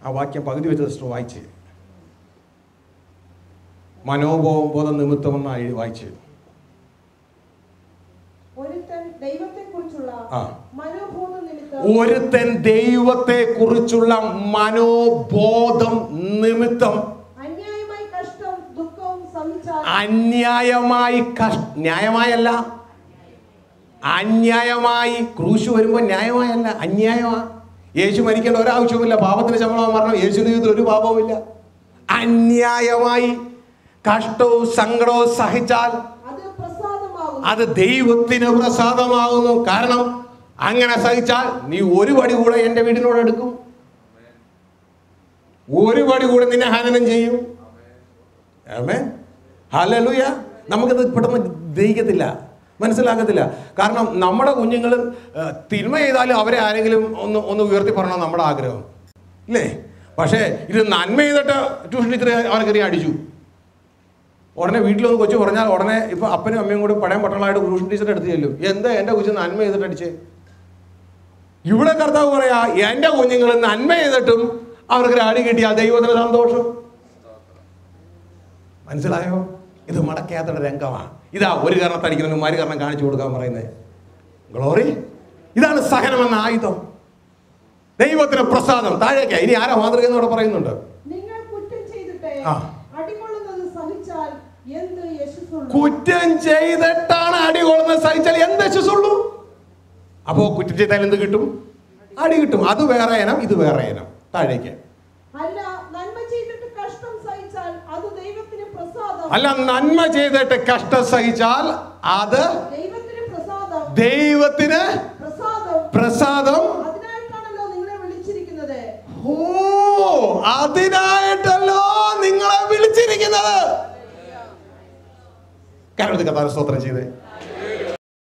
ആ വാക്യം പകുതി വെച്ച സിസ്റ്റർ വായിച്ചേ. മനോബോധം നിമിത്തം എന്നായി വായിച്ചേ. ഒരുത്തൻ ദൈവത്തെ കുറിച്ചുള്ള മനോബോധം നിമിത്തം അന്യായമായി ന്യായമായല്ല, അന്യായമായി ക്രൂശ് വരുമ്പോൾ ന്യായമായല്ല, അന്യായമാ. യേശു മരിക്കേണ്ട ഒരാവശ്യവുമില്ല. പാപത്തിന് ശമ്പളം മരണം. യേശുവിന്റെ ജീവിതത്തിൽ ഒരു പാപവുമില്ല. അന്യായമായി കഷ്ടവും സങ്കടവും സഹിച്ചാൽ അത് ദൈവത്തിന് പ്രസാദമാകുന്നു. കാരണം അങ്ങനെ സഹിച്ചാൽ നീ ഒരു പടി കൂടെ എൻ്റെ വീടിനോട് എടുക്കും, ഒരു പടി കൂടെ നിന്നെ ഹനനം ചെയ്യും. ആമേൻ, ഹല്ലേലൂയ. നമുക്കത് പെട്ടെന്ന് ദഹിക്കത്തില്ല, മനസ്സിലാക്കത്തില്ല. കാരണം നമ്മുടെ കുഞ്ഞുങ്ങൾ തിന്മ ചെയ്താലും അവരെ ആരെങ്കിലും ഒന്ന് ഉയർത്തി പറഞ്ഞാൽ നമ്മുടെ ആഗ്രഹം ഇല്ലേ? പക്ഷേ ഇത് നന്മ ചെയ്തിട്ട് ട്യൂഷൻ ടീച്ചർ അവനെ കയറി അടിച്ചു. ഉടനെ വീട്ടിലൊന്ന് കൊച്ചു പറഞ്ഞാൽ ഉടനെ ഇപ്പം അപ്പനും അമ്മയും കൂടി പടയം പട്ടണമായിട്ട് ട്യൂഷൻ ടീച്ചറിൻ്റെ അടുത്ത് ചെല്ലും. എന്താ എൻ്റെ കൊച്ചു നന്മ ചെയ്തിട്ട് അടിച്ചേ? ഇവിടെ കർത്താവ് പറയാ, എൻ്റെ കുഞ്ഞുങ്ങൾ നന്മ ചെയ്തിട്ടും അവർക്ക് അടി കിട്ടിയാൽ ദൈവത്തിന് സന്തോഷം. മനസ്സിലായോ? ഇത് മടക്കയാത്ര രംഗമാണ്. ഇതാ ഒരു കാരണത്തടിക്കുന്നതിന് മരു കാരണം കാണിച്ചു കൊടുക്കാൻ പറയുന്നത്. ഗ്ലോറി. ഇതാണ് സഹനം എന്ന ആയുധം, ദൈവത്തിന് പ്രസാദം. താഴേക്കാ ഇനി ആരാ മാതൃക എന്നോട് പറയുന്നുണ്ട്. കുറ്റം ചെയ്തിട്ടാണ് അടികൊള്ളുന്നത് സഹിച്ചാൽ എന്ത് യശസ്സുള്ളൂ? അപ്പോ കുറ്റം ചെയ്താൽ എന്ത് കിട്ടും? അടി കിട്ടും. അത് വേറെ ഇനം, ഇത് വേറെ ഇനം. താഴേക്ക്. അല്ല, നന്മ ചെയ്തിട്ട് കഷ്ടം സഹിച്ചാൽ അത് ദൈവത്തിന് പ്രസാദം. ഓ, അതിനായിട്ടല്ലോ നിങ്ങളെ വിളിച്ചിരിക്കുന്നത്. കാരണം സ്തോത്രം ചെയ്തേ.